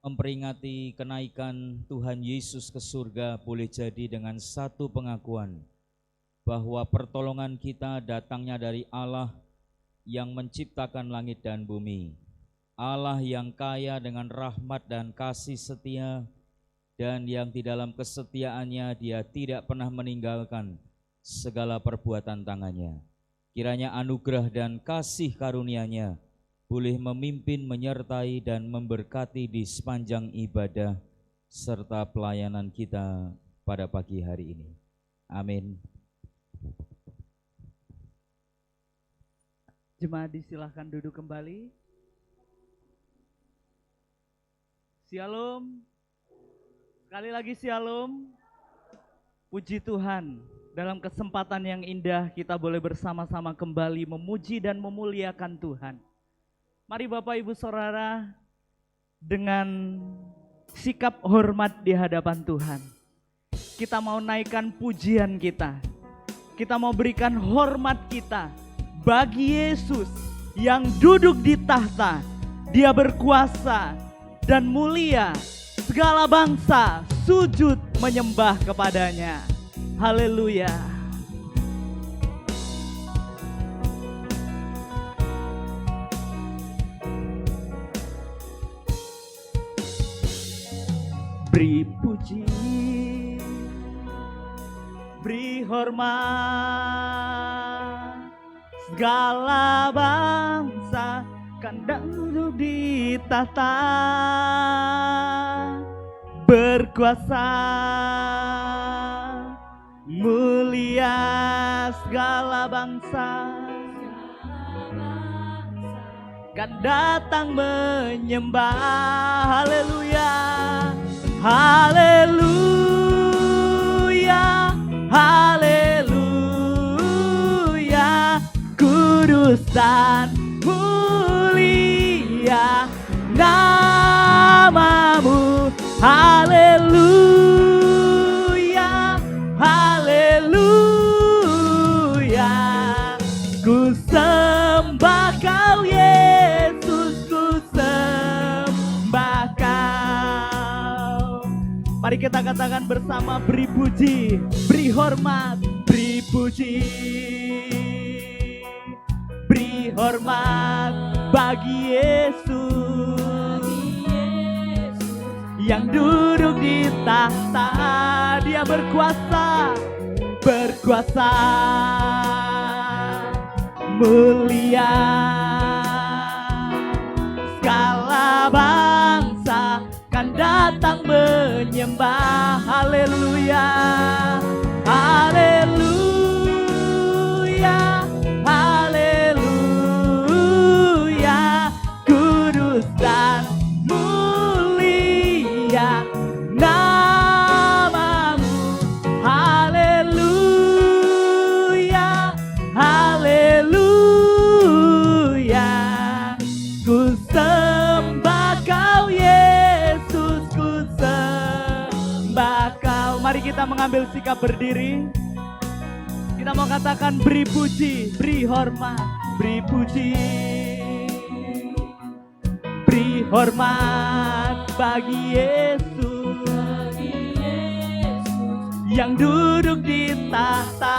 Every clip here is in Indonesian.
memperingati kenaikan Tuhan Yesus ke surga boleh jadi dengan satu pengakuan bahwa pertolongan kita datangnya dari Allah yang menciptakan langit dan bumi, Allah yang kaya dengan rahmat dan kasih setia, dan yang di dalam kesetiaannya Dia tidak pernah meninggalkan segala perbuatan tangannya. Kiranya anugerah dan kasih karunia-Nya boleh memimpin, menyertai, dan memberkati di sepanjang ibadah serta pelayanan kita pada pagi hari ini. Amin. Jemaat disilahkan duduk kembali. Shalom. Sekali lagi shalom. Puji Tuhan, dalam kesempatan yang indah kita boleh bersama-sama kembali memuji dan memuliakan Tuhan. Mari Bapak Ibu Saudara, dengan sikap hormat di hadapan Tuhan, kita mau naikkan pujian kita. Kita mau berikan hormat kita bagi Yesus yang duduk di tahta. Dia berkuasa dan mulia, segala bangsa sujud menyembah kepadanya. Haleluya. Beri puji, beri hormat, segala bangsa kan duduk di tahta, berkuasa, mulia, segala bangsa kan datang menyembah. Haleluya. Haleluya, haleluya, kudus dan mulia namamu. Haleluya, haleluya, ku sembah kau Yesus, ku sembah kau. Mari kita katakan bersama, beri puji, beri hormat, beri puji, beri hormat bagi Yesus yang duduk di tahta. Dia berkuasa, berkuasa, mulia, segala bangsa kan datang menyembah. Haleluya, haleluya, haleluya, kudus dan mulia namamu. Haleluya, haleluya, ku sembah kau Yesus, ku sembah kau. Mari kita mengambil sikap berdiri. Kita mau katakan, beri puji, beri hormat, beri puji, beri hormat bagi Yesus yang duduk di tahta.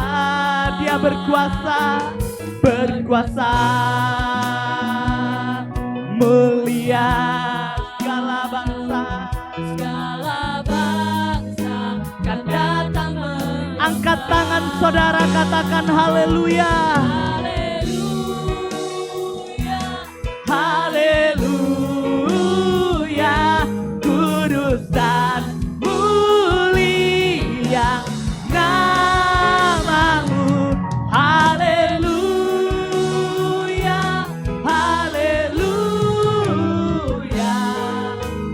Dia berkuasa, berkuasa, mulia, segala bangsa kan datang. Angkat tangan saudara, katakan haleluya, haleluya, kudus dan mulia namamu. Haleluya, haleluya,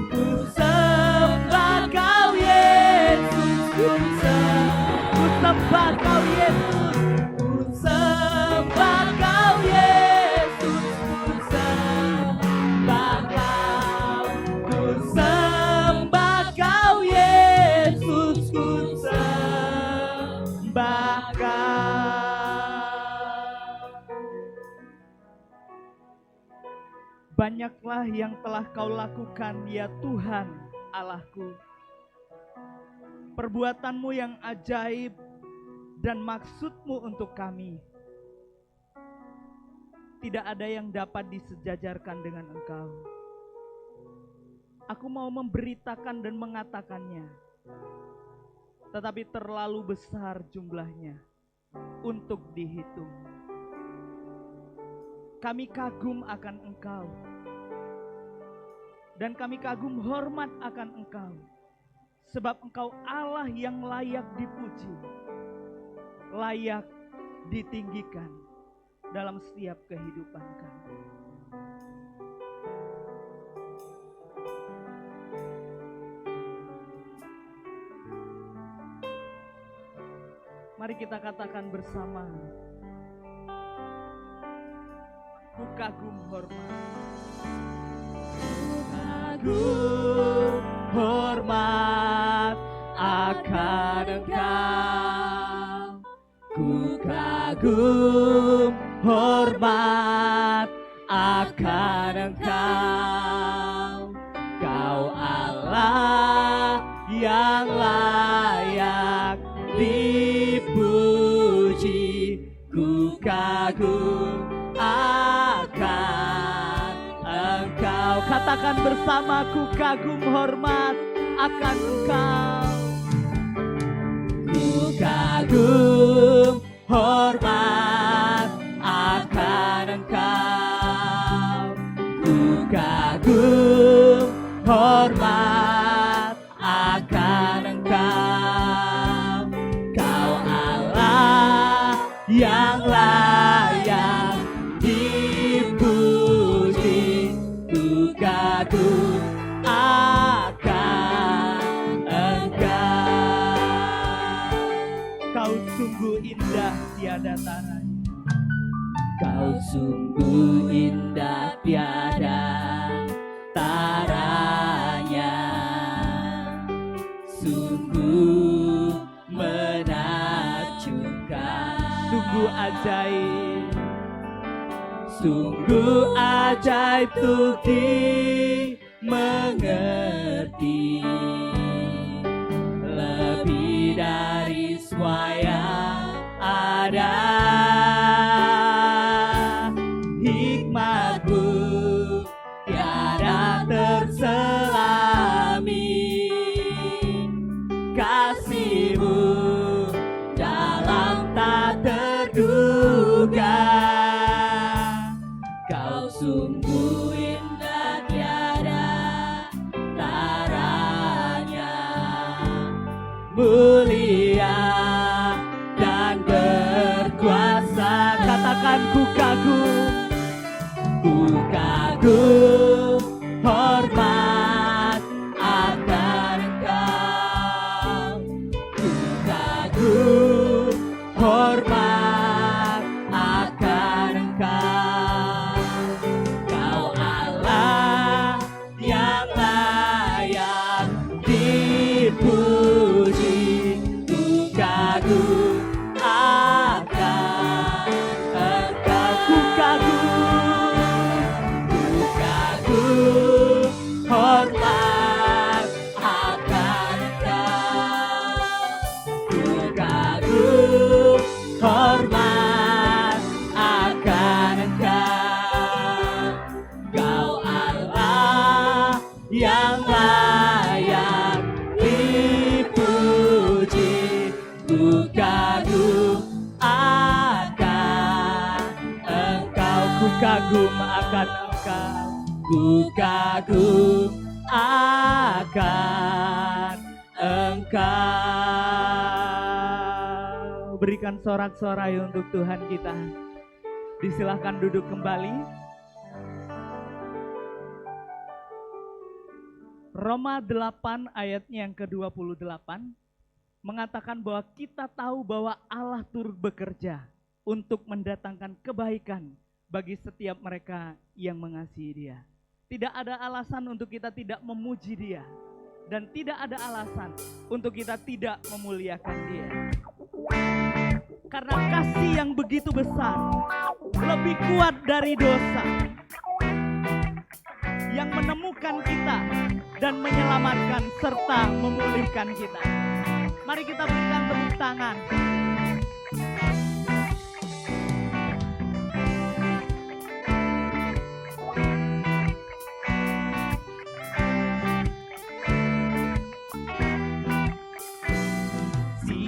ku sembah kau Yesus, ku sembah kau Yesus, ku sembah Banyaklah yang telah kau lakukan ya Tuhan Allahku. Perbuatanmu yang ajaib dan maksudmu untuk kami. Tidak ada yang dapat disejajarkan dengan Engkau. Aku mau memberitakan dan mengatakannya, tetapi terlalu besar jumlahnya untuk dihitung. Kami kagum akan Engkau, dan kami kagum hormat akan Engkau, sebab Engkau Allah yang layak dipuji, layak ditinggikan dalam setiap kehidupan kami. Mari kita katakan bersama, ku kagum hormat. Ku kagum hormat akan Engkau. Ku kagum hormat akan Engkau. Kau Allah yang layak dipuji. Ku kagum akan Engkau. Katakan bersama, ku kagum hormat akan Engkau. Ku kagum hormat akan Engkau. Ku kagum hormat akan Engkau. Kau Allah yang layak dipuji. Ku kagum akan Engkau. Kau sungguh indah tiada taranya. Kau sungguh indah tiada taranya. Sungguh menakjubkan. Sungguh ajaib. Sungguh ajaib untuk dimengerti. Lebih dari semua yang ada. Hikmat-Mu tiada terselami. Kasih-Mu dalam tak terduga. Kau sungguh indah tiada taranya. Mulia dan berkuasa. Katakan, ku kagum. Ku kagum hormat akan Engkau. Ku kagum hormat akan Engkau. Kau Allah yang layak dipuji. Ku kagum akan Engkau. Ku kagum hormat akan Engkau. Ku kagum hormat akan Engkau. Kau Allah yang layak dipuji. Ku kagum akan Engkau. Ku kagum akan Engkau. Ku kagum akan Engkau. Berikan sorak-sorai untuk Tuhan kita. Disilahkan duduk kembali. Roma 8 ayatnya yang ke-28 mengatakan bahwa kita tahu bahwa Allah turut bekerja untuk mendatangkan kebaikan bagi setiap mereka yang mengasihi Dia. Tidak ada alasan untuk kita tidak memuji Dia. Dan tidak ada alasan untuk kita tidak memuliakan Dia. Karena kasih yang begitu besar, lebih kuat dari dosa. memulihkan kita dan menyelamatkan serta memulihkan kita. Mari kita berikan tepuk tangan.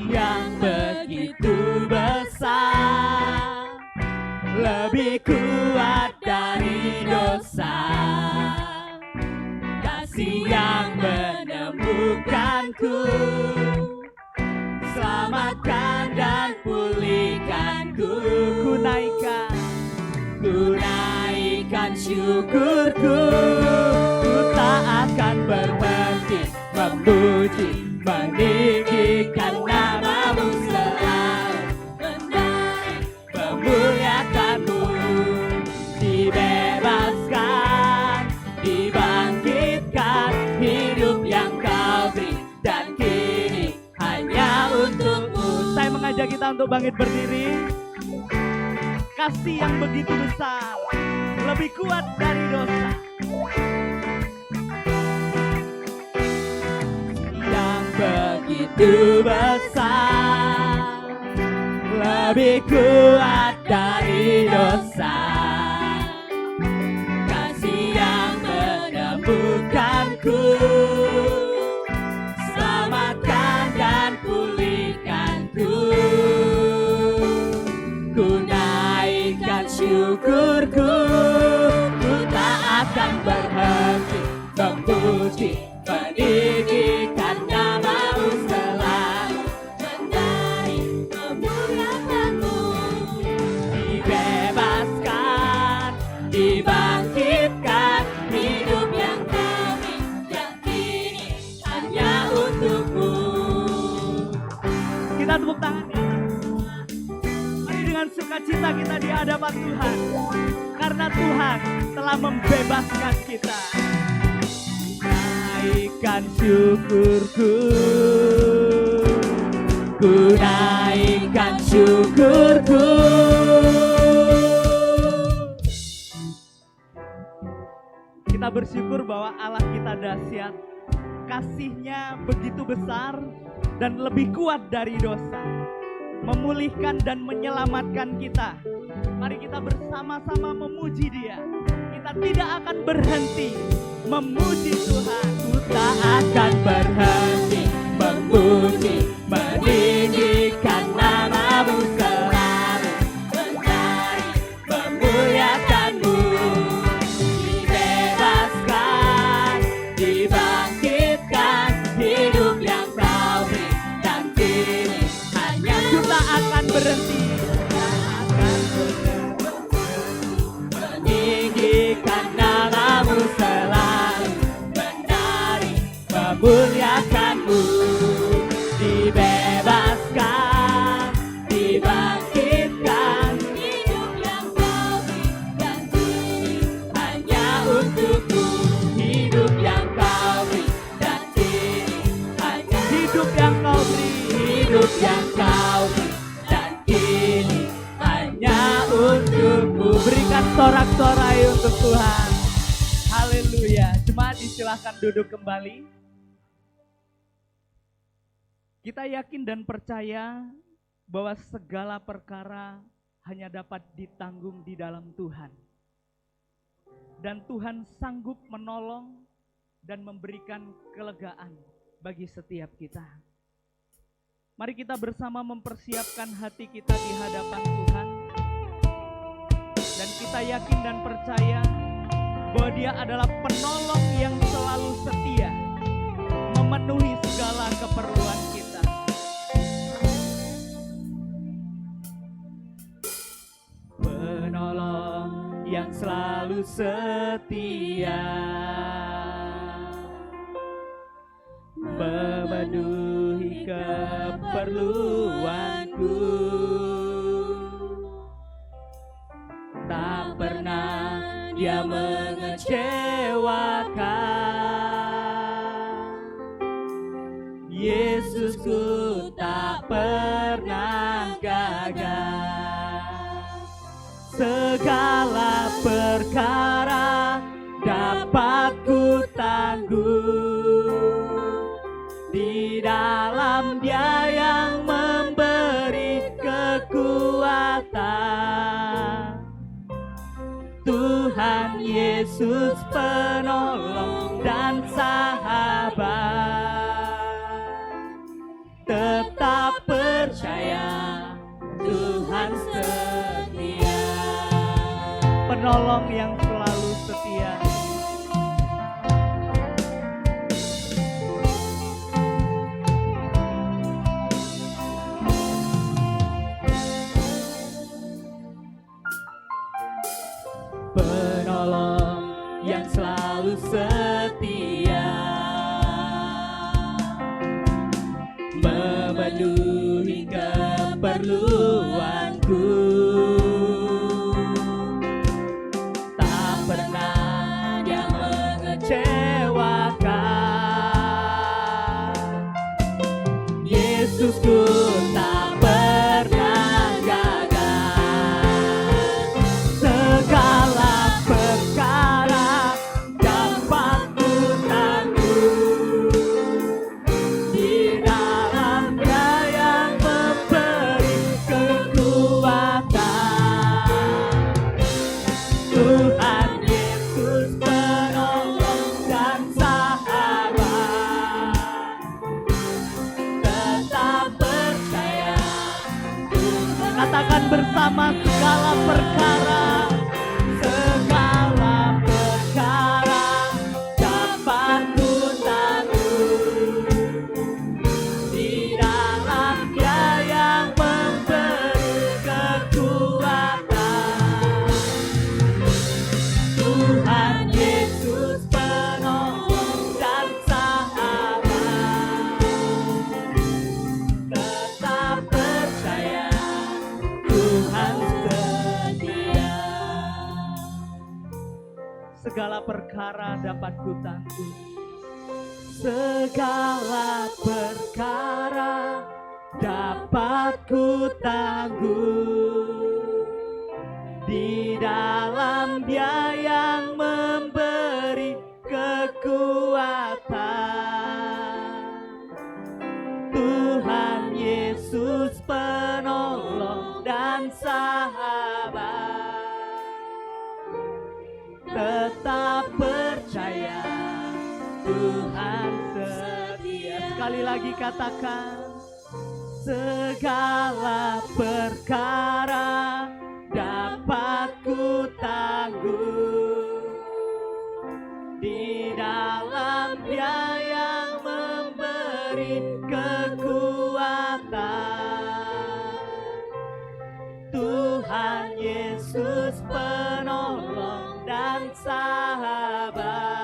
Yang begitu besar, lebih kuat dari dosa, kasih yang menemukanku, selamatkan dan pulihkanku. Ku naikkan syukurku, ku tak akan berhenti memuji, meninggikan namamu selalu, menaik, memuliakanmu, dibebaskan, dibangkitkan, hidup yang kau beri, dan kini hanya untukmu. Saya mengajak kita untuk bangkit berdiri. Kasih yang begitu besar, lebih kuat dari dosa, begitu besar, lebih kuat dari dosa, kasih yang menemukanku, selamatkan dan pulihkanku. Ku naikkan syukurku, ku tak akan berhenti memuji, meninggikan namamu selalu, menaik, memuliakanmu, dibebaskan, dibangkitkan, hidup yang kami, yang kini hanya untukmu. Kita tepuk tangan ya. Mari dengan sukacita kita di hadapan Tuhan, karena Tuhan telah membebaskan kita. Naikkan syukurku, ku naikkan syukurku. Kita bersyukur bahwa Allah kita dahsyat, kasih-Nya begitu besar dan lebih kuat dari dosa, memulihkan dan menyelamatkan kita. Mari kita bersama-sama memuji Dia. Kita tidak akan berhenti memuji Tuhan. Ku tak akan berhenti memuji, meninggikan namamu selalu, menaik, memuliakanmu, dibebaskan, dibangkitkan, hidup yang kau beri, dan kini hanya ku tak akan berhenti, meninggikan namamu selalu, menarik, memuliakanmu, dibebaskan, dibangkitkan, hidup yang kau beri, dan kini hanya untukmu, hidup yang kau beri, dan kini hanya hidup yang kau beri, hidup yang kau beri, dan kini hanya untukmu. Berikan sorak-sorai untuk Tuhan. Haleluya. Jemaat disilahkan duduk kembali. Kita yakin dan percaya bahwa segala perkara hanya dapat ditanggung di dalam Tuhan. Dan Tuhan sanggup menolong dan memberikan kelegaan bagi setiap kita. Mari kita bersama mempersiapkan hati kita di hadapan Tuhan. Dan kita yakin dan percaya bahwa Dia adalah penolong yang selalu setia, memenuhi segala keperluan kita. Penolong yang selalu setia, memenuhi keperluanku, tak pernah Dia mengecewakan. Yesusku tak pernah gagal. Segala perkara dapat ku Tuhan Yesus penolong dan sahabat. Tetap percaya Tuhan setia, penolong yang selalu setia. Penolong yang selalu setia, memenuhi keperluanku, tak pernah dia mengecewakan. Yesusku tak pernah gagal, segala perkara dapat ku tanggung di dalam Dia yang memberi kekuatan. Tuhan Yesus penolong dan sahabat. Tetap percaya Tuhan. Katakan bersama, segala perkara, segala perkara dapat ku tanggung di dalam Dia yang memberi kekuatan. Tuhan Yesus penolong dan sahabat. Tetap percaya Tuhan setia. Segala perkara dapat ku tanggung, segala perkara dapat ku tanggung di dalam Dia yang memberi kekuatan. Tuhan Yesus penolong dan sahabat. Tetap percaya Tuhan setia. Sekali lagi katakan, segala perkara dapat ku tanggung di dalam Dia yang memberi kekuatan. Tuhan Yesus penolong dan sahabat.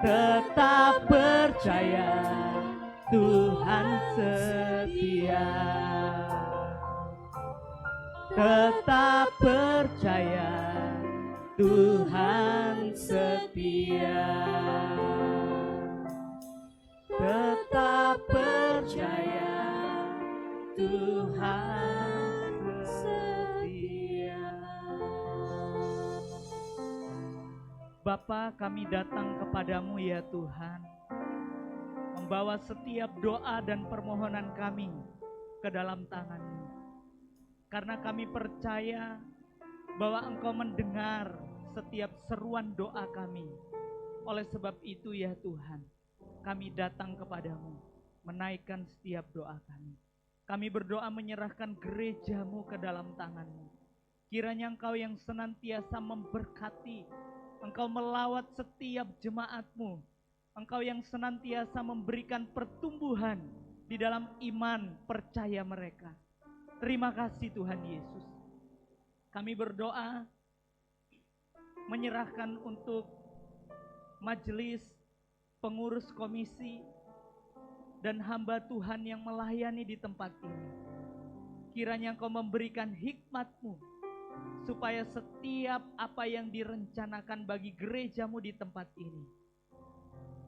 Tetap percaya Tuhan setia. Tetap percaya Tuhan setia. Tetap percaya Tuhan setia. Bapa, kami datang kepadamu ya Tuhan, membawa setiap doa dan permohonan kami ke dalam tangan-Mu. Karena kami percaya bahwa Engkau mendengar setiap seruan doa kami. Oleh sebab itu ya Tuhan, kami datang kepadamu, menaikkan setiap doa kami. Kami berdoa menyerahkan gereja-Mu ke dalam tangan-Mu. Kiranya Engkau yang senantiasa memberkati, Engkau melawat setiap jemaat-Mu, Engkau yang senantiasa memberikan pertumbuhan di dalam iman percaya mereka. Terima kasih Tuhan Yesus. Kami berdoa menyerahkan untuk majelis, pengurus komisi, dan hamba Tuhan yang melayani di tempat ini. Kiranya Engkau memberikan hikmat-Mu, supaya setiap apa yang direncanakan bagi gereja-Mu di tempat ini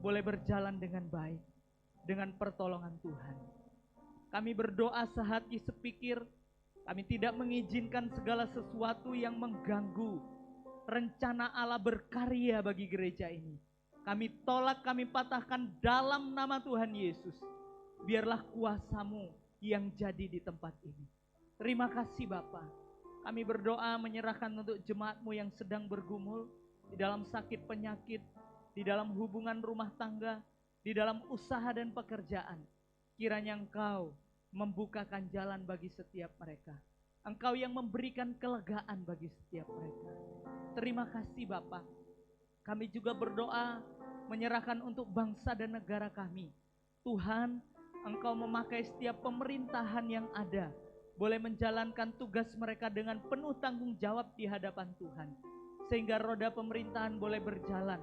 boleh berjalan dengan baik, dengan pertolongan Tuhan. Kami berdoa sehati sepikir, kami tidak mengizinkan segala sesuatu yang mengganggu rencana Allah berkarya bagi gereja ini. Kami tolak, kami patahkan dalam nama Tuhan Yesus. Biarlah kuasa-Mu yang jadi di tempat ini. Terima kasih Bapa. Kami berdoa menyerahkan untuk jemaat-Mu yang sedang bergumul di dalam sakit penyakit, di dalam hubungan rumah tangga, di dalam usaha dan pekerjaan. Kiranya Engkau membukakan jalan bagi setiap mereka. Engkau yang memberikan kelegaan bagi setiap mereka. Terima kasih Bapa. Kami juga berdoa menyerahkan untuk bangsa dan negara kami. Tuhan, Engkau memakai setiap pemerintahan yang ada, boleh menjalankan tugas mereka dengan penuh tanggung jawab di hadapan Tuhan. Sehingga roda pemerintahan boleh berjalan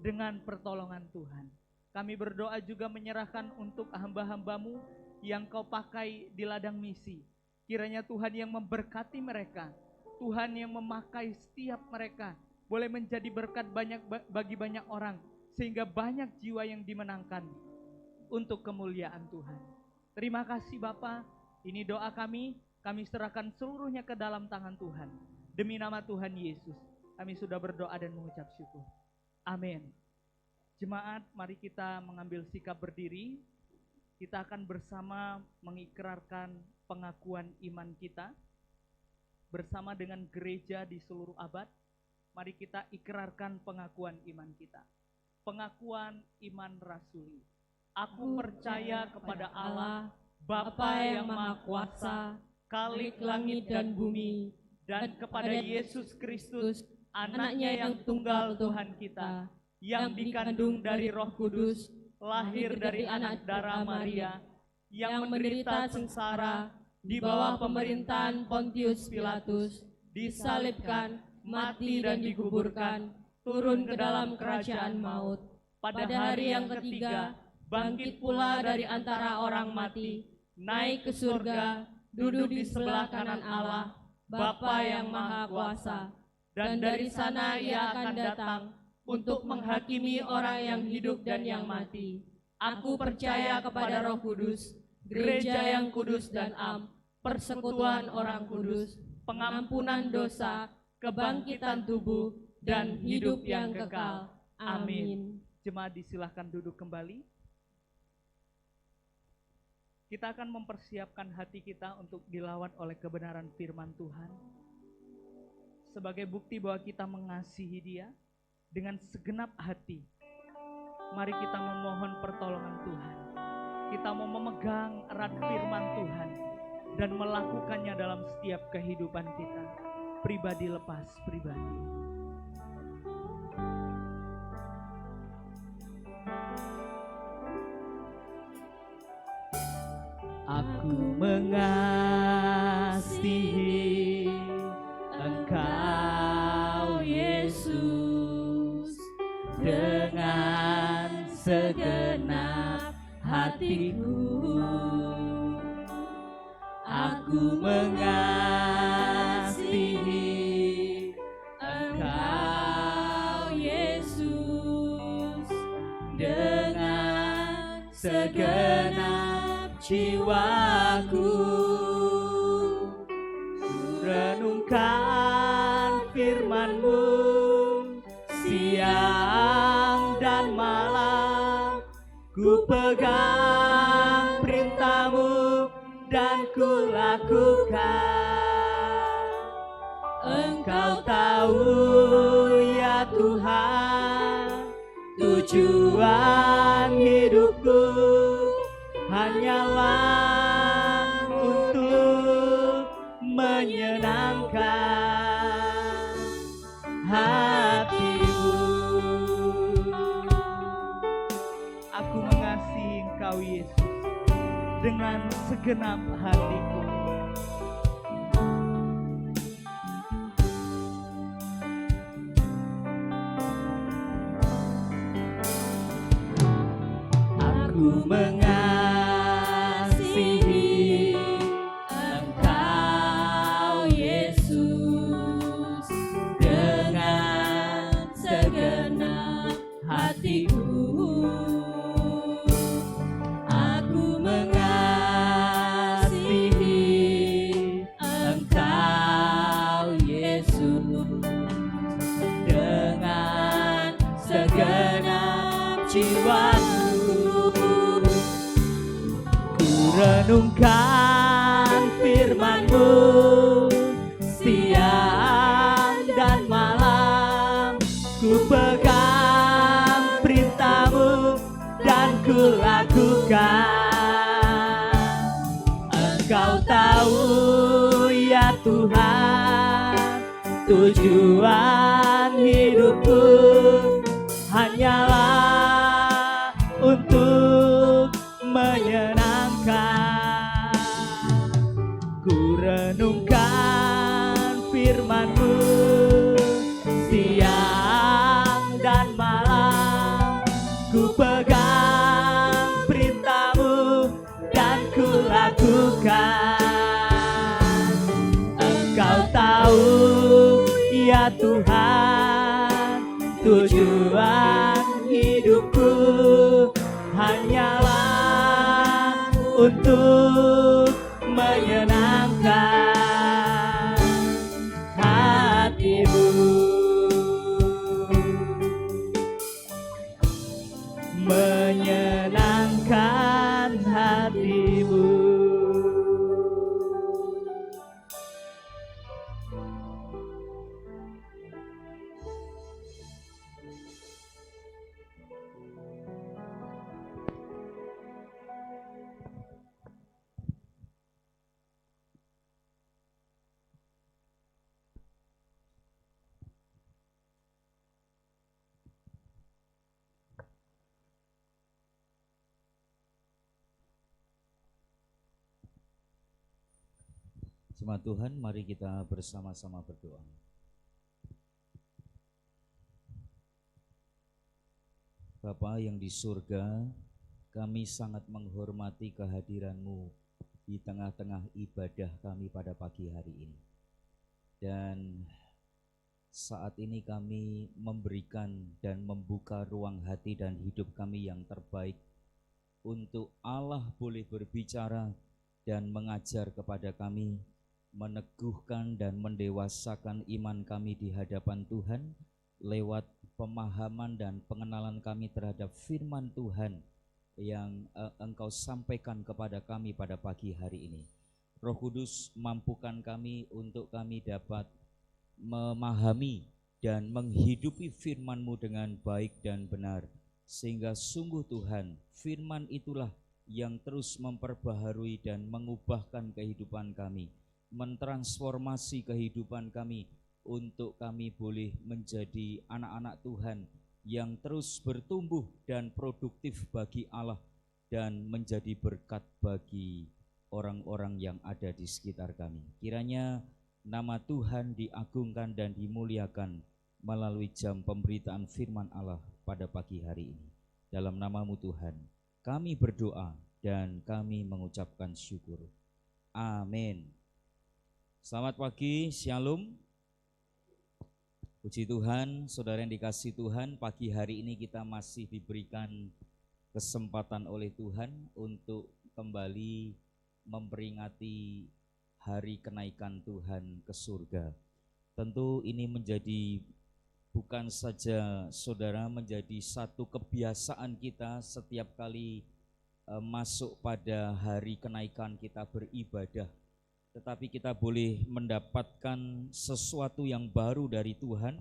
dengan pertolongan Tuhan. Kami berdoa juga menyerahkan untuk hamba-hamba-Mu yang Kau pakai di ladang misi. Kiranya Tuhan yang memberkati mereka, Tuhan yang memakai setiap mereka, boleh menjadi berkat bagi banyak orang, sehingga banyak jiwa yang dimenangkan untuk kemuliaan Tuhan. Terima kasih Bapa. Ini doa kami serahkan seluruhnya ke dalam tangan Tuhan. Demi nama Tuhan Yesus, kami sudah berdoa dan mengucap syukur. Amin. Jemaat, mari kita mengambil sikap berdiri. Kita akan bersama mengikrarkan pengakuan iman kita. Bersama dengan gereja di seluruh abad, mari kita ikrarkan pengakuan iman kita. Pengakuan iman rasuli. Aku percaya kepada Allah, Bapa yang Maha Kuasa, Khalik langit dan bumi, dan kepada Yesus Kristus, Anaknya yang tunggal Tuhan kita, yang dikandung dari Roh Kudus, lahir dari anak darah Maria, yang menderita sengsara di bawah pemerintahan Pontius Pilatus, disalibkan, mati dan dikuburkan, turun ke dalam kerajaan maut. Pada hari yang ketiga, bangkit pula dari antara orang mati, naik ke surga, duduk di sebelah kanan Allah, Bapa yang Maha Kuasa, dan dari sana Ia akan datang untuk menghakimi orang yang hidup dan yang mati. Aku percaya kepada Roh Kudus, gereja yang kudus dan am, persekutuan orang kudus, pengampunan dosa, kebangkitan tubuh, dan hidup yang kekal. Amin. Jemaat disilahkan duduk kembali. Kita akan mempersiapkan hati kita untuk dilawan oleh kebenaran firman Tuhan. Sebagai bukti bahwa kita mengasihi Dia dengan segenap hati, mari kita memohon pertolongan Tuhan. Kita mau memegang erat firman Tuhan dan melakukannya dalam setiap kehidupan kita, pribadi lepas pribadi. Aku mengasihi Engkau Yesus dengan segenap hatiku. Aku mengasihi Engkau Yesus dengan segenap jiwaku. Ku renungkan firman-Mu siang dan malam, ku pegang perintah-Mu dan ku lakukan. Engkau tahu ya Tuhan, tujuan hidupku hanyalah untuk menyenangkan hati-Mu. Aku mengasihi Engkau Yesus dengan segenap hatiku. Aku mengasihi Engkau Yesus dengan segenap hatiku. Aku mengasihi Engkau Yesus dengan segenap jiwaku. Ku renungkan firman-Mu siang Ku pegang perintah-Mu dan ku lakukan. Engkau tahu ya Tuhan, tujuan hidupku hanyalah untuk menyenangkan. Ku renungkan firman-Mu siang dan malam. Ku pegang perintah-Mu dan ku lakukan. Engkau tahu ya Tuhan, tujuan hidupku hanyalah untuk menyenangkan hati-Mu. Menyenangkan hati-Mu. Jemaat Tuhan, mari kita bersama-sama berdoa. Bapa yang di surga, kami sangat menghormati kehadiran-Mu di tengah-tengah ibadah kami pada pagi hari ini. Dan saat ini kami memberikan dan membuka ruang hati dan hidup kami yang terbaik untuk Allah boleh berbicara dan mengajar kepada kami, meneguhkan dan mendewasakan iman kami di hadapan Tuhan lewat pemahaman dan pengenalan kami terhadap firman Tuhan yang Engkau sampaikan kepada kami pada pagi hari ini. Roh Kudus, mampukan kami untuk kami dapat memahami dan menghidupi firman-Mu dengan baik dan benar, sehingga sungguh Tuhan, firman itulah yang terus memperbaharui dan mengubahkan kehidupan kami, mentransformasi kehidupan kami untuk kami boleh menjadi anak-anak Tuhan yang terus bertumbuh dan produktif bagi Allah dan menjadi berkat bagi orang-orang yang ada di sekitar kami. Kiranya nama Tuhan diagungkan dan dimuliakan melalui jam pemberitaan firman Allah pada pagi hari ini. Dalam nama-Mu Tuhan, kami berdoa dan kami mengucapkan syukur. Amin. Selamat pagi, Shalom. Puji Tuhan, saudara yang dikasihi Tuhan, pagi hari ini kita masih diberikan kesempatan oleh Tuhan untuk kembali memperingati hari kenaikan Tuhan ke surga. Tentu ini menjadi bukan saja saudara menjadi satu kebiasaan kita setiap kali masuk pada hari kenaikan kita beribadah, tetapi kita boleh mendapatkan sesuatu yang baru dari Tuhan,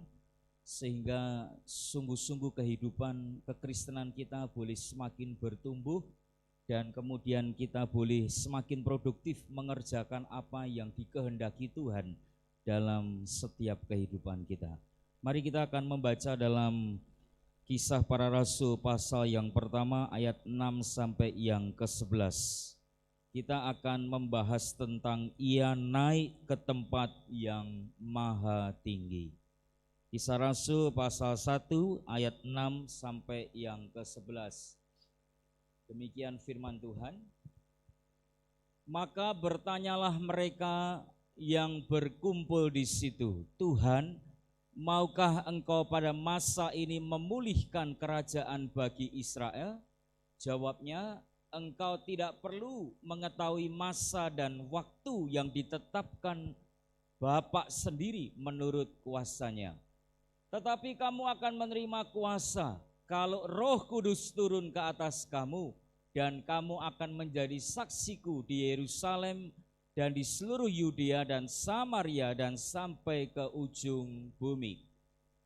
sehingga sungguh-sungguh kehidupan kekristenan kita boleh semakin bertumbuh dan kemudian kita boleh semakin produktif mengerjakan apa yang dikehendaki Tuhan dalam setiap kehidupan kita. Mari kita akan membaca dalam Kisah Para Rasul pasal yang pertama ayat 6 sampai yang ke-11. Kita akan membahas tentang ia naik ke tempat yang maha tinggi. Kisah Rasul pasal 1 ayat 6 sampai yang ke-11. Demikian firman Tuhan. Maka bertanyalah mereka yang berkumpul di situ, Tuhan, maukah Engkau pada masa ini memulihkan kerajaan bagi Israel? Jawabnya, Engkau tidak perlu mengetahui masa dan waktu yang ditetapkan Bapa sendiri menurut kuasanya. Tetapi kamu akan menerima kuasa kalau Roh Kudus turun ke atas kamu, dan kamu akan menjadi saksiku di Yerusalem dan di seluruh Yudea dan Samaria dan sampai ke ujung bumi.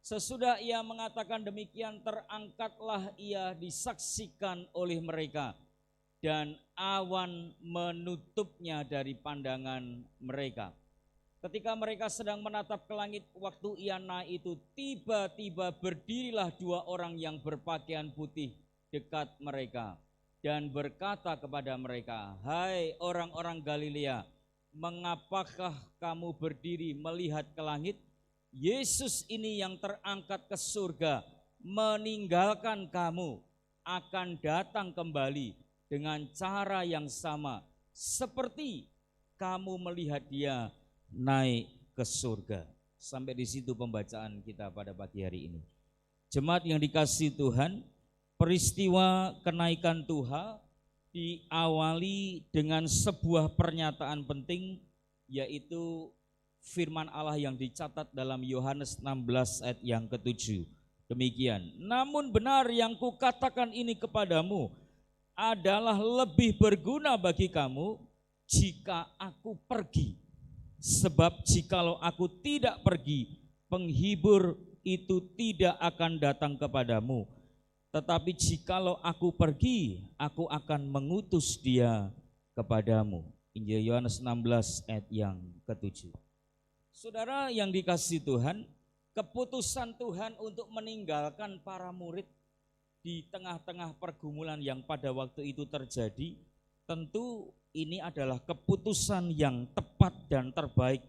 Sesudah ia mengatakan demikian, terangkatlah ia disaksikan oleh mereka, dan awan menutupnya dari pandangan mereka. Ketika mereka sedang menatap ke langit waktu ia naik itu, tiba-tiba berdirilah dua orang yang berpakaian putih dekat mereka dan berkata kepada mereka, "Hai orang-orang Galilea, mengapakah kamu berdiri melihat ke langit? Yesus ini yang terangkat ke surga meninggalkan kamu akan datang kembali dengan cara yang sama seperti kamu melihat dia naik ke surga." Sampai di situ pembacaan kita pada pagi hari ini. Jemaat yang dikasihi Tuhan, peristiwa kenaikan Tuhan diawali dengan sebuah pernyataan penting, yaitu firman Allah yang dicatat dalam Yohanes 16 ayat yang ke-7. Demikian, "Namun benar yang kukatakan ini kepadamu adalah lebih berguna bagi kamu jika aku pergi. Sebab jikalau aku tidak pergi, penghibur itu tidak akan datang kepadamu. Tetapi jikalau aku pergi, aku akan mengutus dia kepadamu." Injil Yohanes 16 ayat yang ke-7. Saudara yang dikasihi Tuhan, keputusan Tuhan untuk meninggalkan para murid di tengah-tengah pergumulan yang pada waktu itu terjadi, tentu ini adalah keputusan yang tepat dan terbaik,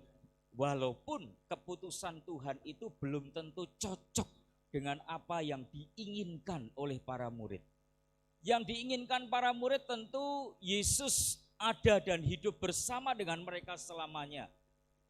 walaupun keputusan Tuhan itu belum tentu cocok dengan apa yang diinginkan oleh para murid. Yang diinginkan para murid tentu Yesus ada dan hidup bersama dengan mereka selamanya.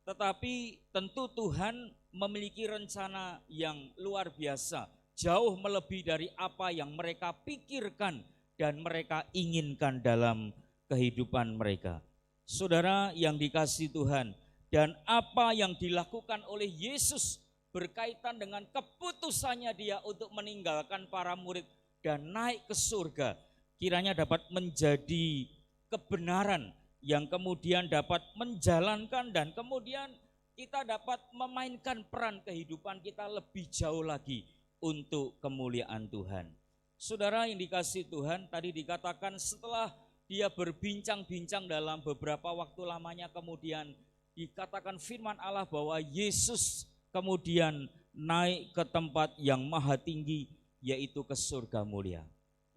Tetapi tentu Tuhan memiliki rencana yang luar biasa, jauh melebihi dari apa yang mereka pikirkan dan mereka inginkan dalam kehidupan mereka. Saudara yang dikasihi Tuhan, dan apa yang dilakukan oleh Yesus berkaitan dengan keputusannya dia untuk meninggalkan para murid dan naik ke surga, kiranya dapat menjadi kebenaran yang kemudian dapat menjalankan dan kemudian kita dapat memainkan peran kehidupan kita lebih jauh lagi untuk kemuliaan Tuhan. Saudara yang dikasihi Tuhan, tadi dikatakan setelah dia berbincang-bincang dalam beberapa waktu lamanya, kemudian dikatakan firman Allah bahwa Yesus kemudian naik ke tempat yang maha tinggi, yaitu ke surga mulia.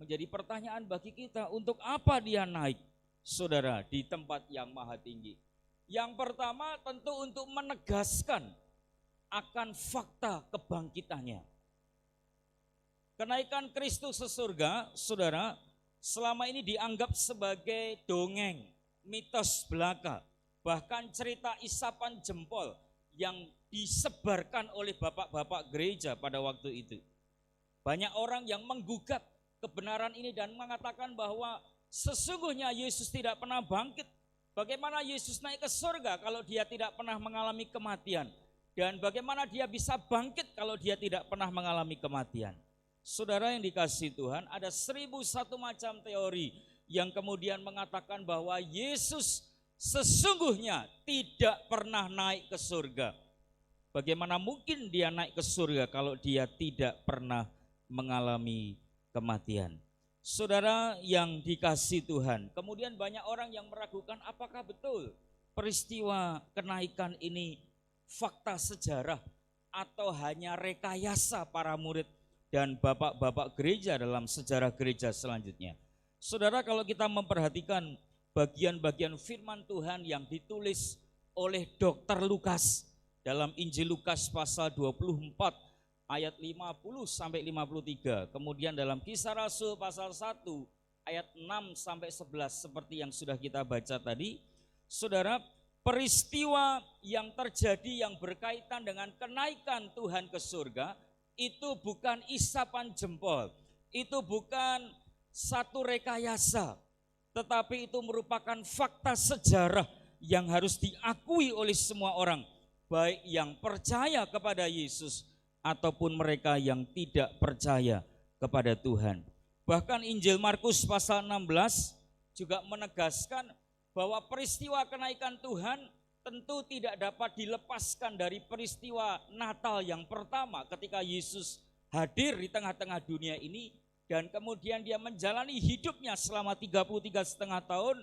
Menjadi pertanyaan bagi kita, untuk apa dia naik, saudara, di tempat yang maha tinggi? Yang pertama tentu untuk menegaskan akan fakta kebangkitannya. Kenaikan Kristus ke surga, saudara, selama ini dianggap sebagai dongeng, mitos belaka, bahkan cerita isapan jempol yang disebarkan oleh bapak-bapak gereja pada waktu itu. Banyak orang yang menggugat kebenaran ini dan mengatakan bahwa sesungguhnya Yesus tidak pernah bangkit. Bagaimana Yesus naik ke surga kalau dia tidak pernah mengalami kematian? Dan bagaimana dia bisa bangkit kalau dia tidak pernah mengalami kematian? Saudara yang dikasihi Tuhan, ada 1001 macam teori yang kemudian mengatakan bahwa Yesus sesungguhnya tidak pernah naik ke surga. Bagaimana mungkin dia naik ke surga kalau dia tidak pernah mengalami kematian? Saudara yang dikasihi Tuhan, kemudian banyak orang yang meragukan apakah betul peristiwa kenaikan ini fakta sejarah atau hanya rekayasa para murid dan bapak-bapak gereja dalam sejarah gereja selanjutnya. Saudara, kalau kita memperhatikan bagian-bagian firman Tuhan yang ditulis oleh Dr. Lukas dalam Injil Lukas pasal 24 ayat 50 sampai 53, kemudian dalam Kisah Rasul pasal 1 ayat 6 sampai 11 seperti yang sudah kita baca tadi. Saudara, peristiwa yang terjadi yang berkaitan dengan kenaikan Tuhan ke surga itu bukan isapan jempol, itu bukan satu rekayasa, tetapi itu merupakan fakta sejarah yang harus diakui oleh semua orang, baik yang percaya kepada Yesus ataupun mereka yang tidak percaya kepada Tuhan. Bahkan Injil Markus pasal 16 juga menegaskan bahwa peristiwa kenaikan Tuhan tentu tidak dapat dilepaskan dari peristiwa Natal yang pertama ketika Yesus hadir di tengah-tengah dunia ini dan kemudian dia menjalani hidupnya selama 33,5 tahun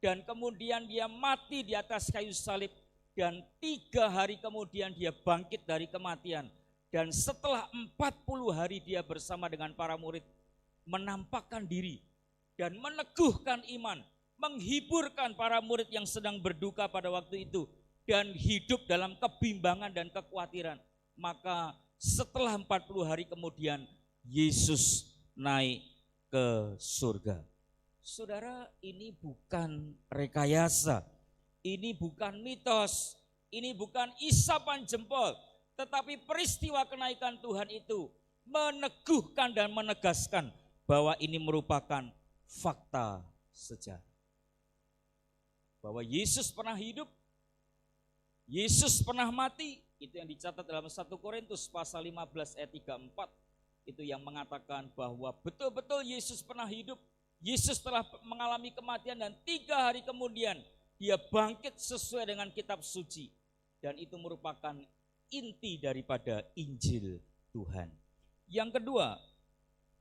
dan kemudian dia mati di atas kayu salib dan 3 hari kemudian dia bangkit dari kematian dan setelah 40 hari dia bersama dengan para murid menampakkan diri dan meneguhkan iman, menghiburkan para murid yang sedang berduka pada waktu itu dan hidup dalam kebimbangan dan kekhawatiran. Maka setelah 40 hari kemudian Yesus naik ke surga. Saudara, ini bukan rekayasa, ini bukan mitos, ini bukan isapan jempol, tetapi peristiwa kenaikan Tuhan itu meneguhkan dan menegaskan bahwa ini merupakan fakta sejarah. Bahwa Yesus pernah hidup, Yesus pernah mati, itu yang dicatat dalam 1 Korintus pasal 15 ayat 34. Itu yang mengatakan bahwa betul-betul Yesus pernah hidup, Yesus telah mengalami kematian dan 3 hari kemudian dia bangkit sesuai dengan kitab suci. Dan itu merupakan inti daripada Injil Tuhan. Yang kedua,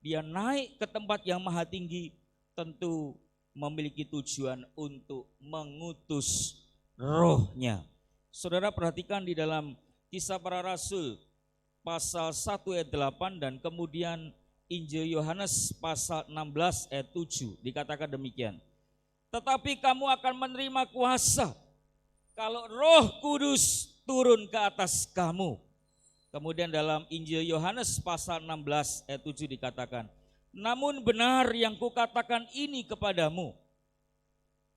dia naik ke tempat yang maha tinggi tentu memiliki tujuan untuk mengutus rohnya. Saudara perhatikan di dalam Kisah Para Rasul pasal 1 ayat 8 dan kemudian Injil Yohanes pasal 16 ayat 7 dikatakan demikian. Tetapi kamu akan menerima kuasa kalau Roh Kudus turun ke atas kamu. Kemudian dalam Injil Yohanes pasal 16 ayat 7 dikatakan, namun benar yang kukatakan ini kepadamu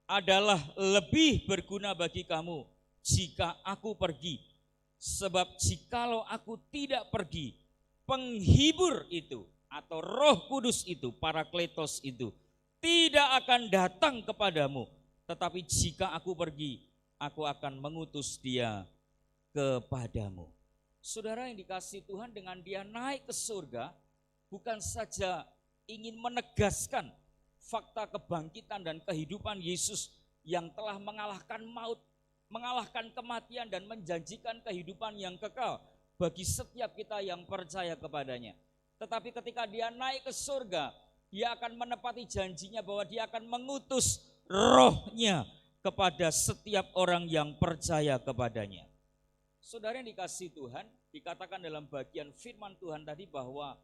adalah lebih berguna bagi kamu jika aku pergi. Sebab jikalau aku tidak pergi, penghibur itu atau Roh Kudus itu, Parakletos itu, tidak akan datang kepadamu. Tetapi jika aku pergi, aku akan mengutus dia kepadamu. Saudara yang dikasihi Tuhan, dengan dia naik ke surga, bukan saja ingin menegaskan fakta kebangkitan dan kehidupan Yesus yang telah mengalahkan maut, mengalahkan kematian dan menjanjikan kehidupan yang kekal bagi setiap kita yang percaya kepadanya. Tetapi ketika dia naik ke surga, dia akan menepati janjinya bahwa dia akan mengutus rohnya kepada setiap orang yang percaya kepadanya. Saudara yang dikasihi Tuhan, dikatakan dalam bagian firman Tuhan tadi bahwa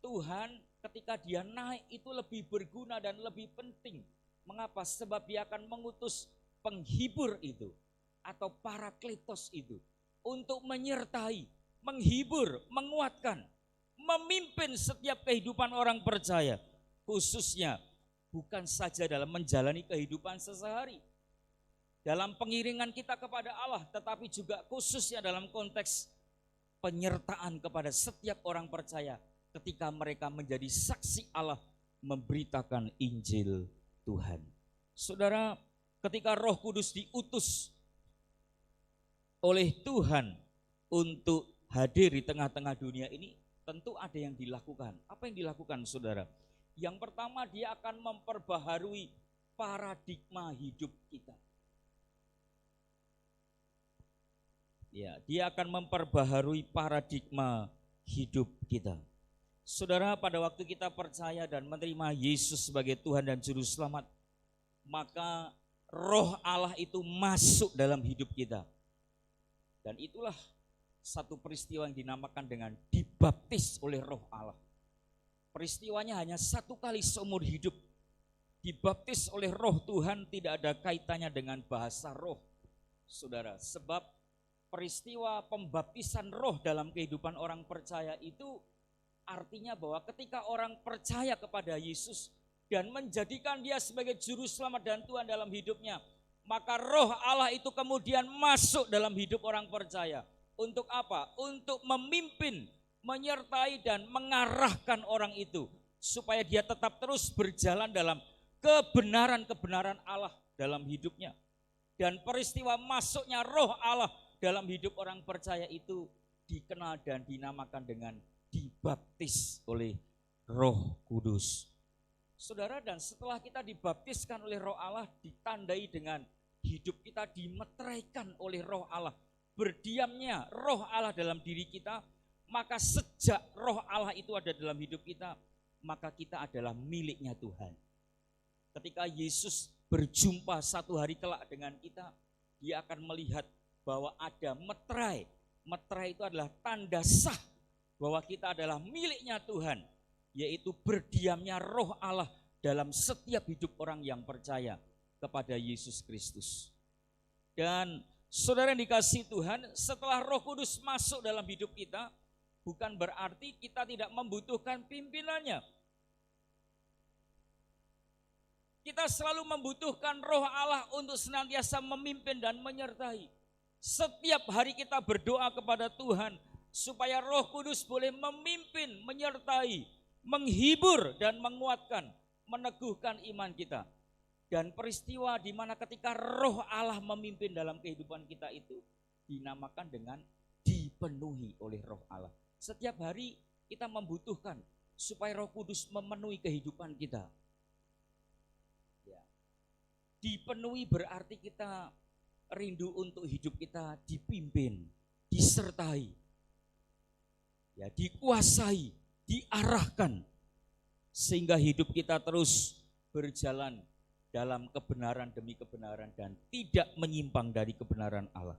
Tuhan ketika dia naik itu lebih berguna dan lebih penting. Mengapa? Sebab dia akan mengutus penghibur itu atau Parakletos itu untuk menyertai, menghibur, menguatkan, memimpin setiap kehidupan orang percaya, khususnya bukan saja dalam menjalani kehidupan sehari-hari, dalam pengiringan kita kepada Allah, tetapi juga khususnya dalam konteks penyertaan kepada setiap orang percaya ketika mereka menjadi saksi Allah memberitakan Injil Tuhan. Saudara, ketika Roh Kudus diutus oleh Tuhan untuk hadir di tengah-tengah dunia ini, tentu ada yang dilakukan. Apa yang dilakukan, saudara? Yang pertama, dia akan memperbaharui paradigma hidup kita. Ya, dia akan memperbaharui paradigma hidup kita. Saudara, pada waktu kita percaya dan menerima Yesus sebagai Tuhan dan Juru Selamat, maka Roh Allah itu masuk dalam hidup kita. Dan itulah satu peristiwa yang dinamakan dengan dibaptis oleh Roh Allah. Peristiwanya hanya 1 kali seumur hidup. Dibaptis oleh Roh Tuhan tidak ada kaitannya dengan bahasa roh, saudara. Sebab peristiwa pembaptisan roh dalam kehidupan orang percaya itu artinya bahwa ketika orang percaya kepada Yesus dan menjadikan dia sebagai Juru Selamat dan Tuhan dalam hidupnya, maka Roh Allah itu kemudian masuk dalam hidup orang percaya. Untuk apa? Untuk memimpin, menyertai dan mengarahkan orang itu supaya dia tetap terus berjalan dalam kebenaran-kebenaran Allah dalam hidupnya. Dan peristiwa masuknya Roh Allah dalam hidup orang percaya itu dikenal dan dinamakan dengan dibaptis oleh Roh Kudus. Saudara, dan setelah kita dibaptiskan oleh Roh Allah ditandai dengan hidup kita dimeteraikan oleh roh Allah, berdiamnya roh Allah dalam diri kita, maka sejak roh Allah itu ada dalam hidup kita, maka kita adalah miliknya Tuhan. Ketika Yesus berjumpa satu hari kelak dengan kita, dia akan melihat bahwa ada meterai. Meterai itu adalah tanda sah bahwa kita adalah miliknya Tuhan, yaitu berdiamnya roh Allah dalam setiap hidup orang yang percaya kepada Yesus Kristus. Dan saudara yang dikasihi Tuhan, setelah Roh Kudus masuk dalam hidup kita, bukan berarti kita tidak membutuhkan pimpinannya. Kita selalu membutuhkan roh Allah untuk senantiasa memimpin dan menyertai. Setiap hari kita berdoa kepada Tuhan supaya Roh Kudus boleh memimpin, menyertai, menghibur dan menguatkan, meneguhkan iman kita. Dan peristiwa di mana ketika roh Allah memimpin dalam kehidupan kita itu dinamakan dengan dipenuhi oleh roh Allah. Setiap hari kita membutuhkan supaya Roh Kudus memenuhi kehidupan kita. Ya. Dipenuhi berarti kita rindu untuk hidup kita dipimpin, disertai, ya, dikuasai, diarahkan, sehingga hidup kita terus berjalan dalam kebenaran demi kebenaran dan tidak menyimpang dari kebenaran Allah.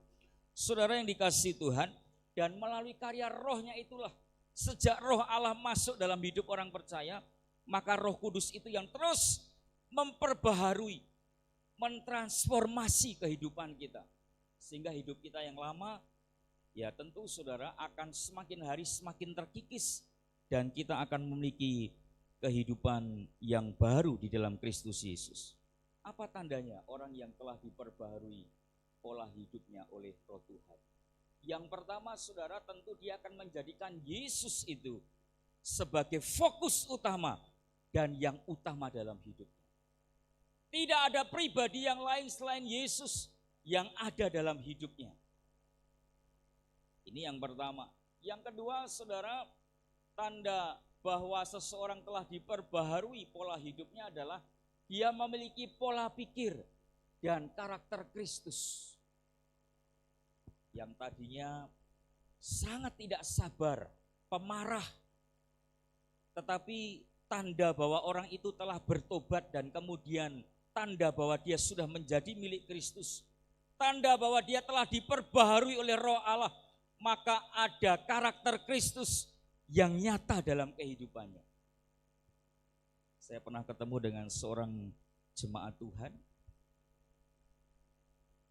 Saudara yang dikasihi Tuhan, dan melalui karya rohnya itulah, sejak roh Allah masuk dalam hidup orang percaya, maka Roh Kudus itu yang terus memperbaharui, mentransformasi kehidupan kita. Sehingga hidup kita yang lama, ya tentu saudara akan semakin hari semakin terkikis, dan kita akan memiliki kehidupan yang baru di dalam Kristus Yesus. Apa tandanya orang yang telah diperbaharui pola hidupnya oleh Roh Tuhan? Yang pertama saudara, tentu dia akan menjadikan Yesus itu sebagai fokus utama dan yang utama dalam hidupnya. Tidak ada pribadi yang lain selain Yesus yang ada dalam hidupnya. Ini yang pertama. Yang kedua saudara, tanda bahwa seseorang telah diperbaharui pola hidupnya adalah dia memiliki pola pikir dan karakter Kristus. Yang tadinya sangat tidak sabar, pemarah, tetapi tanda bahwa orang itu telah bertobat dan kemudian tanda bahwa dia sudah menjadi milik Kristus, tanda bahwa dia telah diperbaharui oleh Roh Allah, maka ada karakter Kristus yang nyata dalam kehidupannya. Saya pernah ketemu dengan seorang jemaat Tuhan.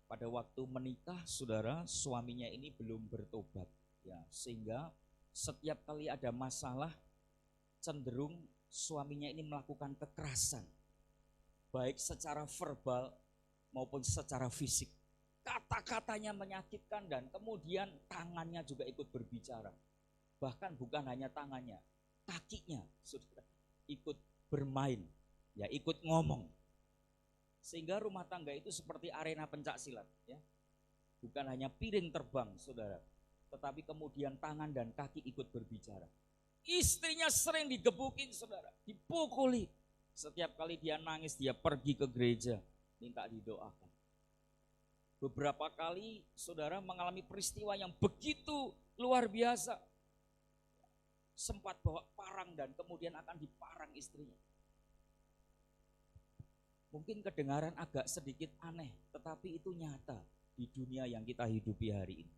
Pada waktu menikah, saudara, suaminya ini belum bertobat, ya, sehingga setiap kali ada masalah, cenderung suaminya ini melakukan kekerasan, baik secara verbal maupun secara fisik. Kata-katanya menyakitkan dan kemudian tangannya juga ikut berbicara. Bahkan bukan hanya tangannya, kakinya saudara ikut bermain, ya, ikut ngomong. Sehingga rumah tangga itu seperti arena pencak silat, ya. Bukan hanya piring terbang, saudara, tetapi kemudian tangan dan kaki ikut berbicara. Istrinya sering digebukin, saudara, dipukuli. Setiap kali dia nangis, dia pergi ke gereja, minta didoakan. Beberapa kali, saudara, mengalami peristiwa yang begitu luar biasa. Sempat bawa parang dan kemudian akan diparang istrinya. Mungkin kedengaran agak sedikit aneh, tetapi itu nyata di dunia yang kita hidupi hari ini.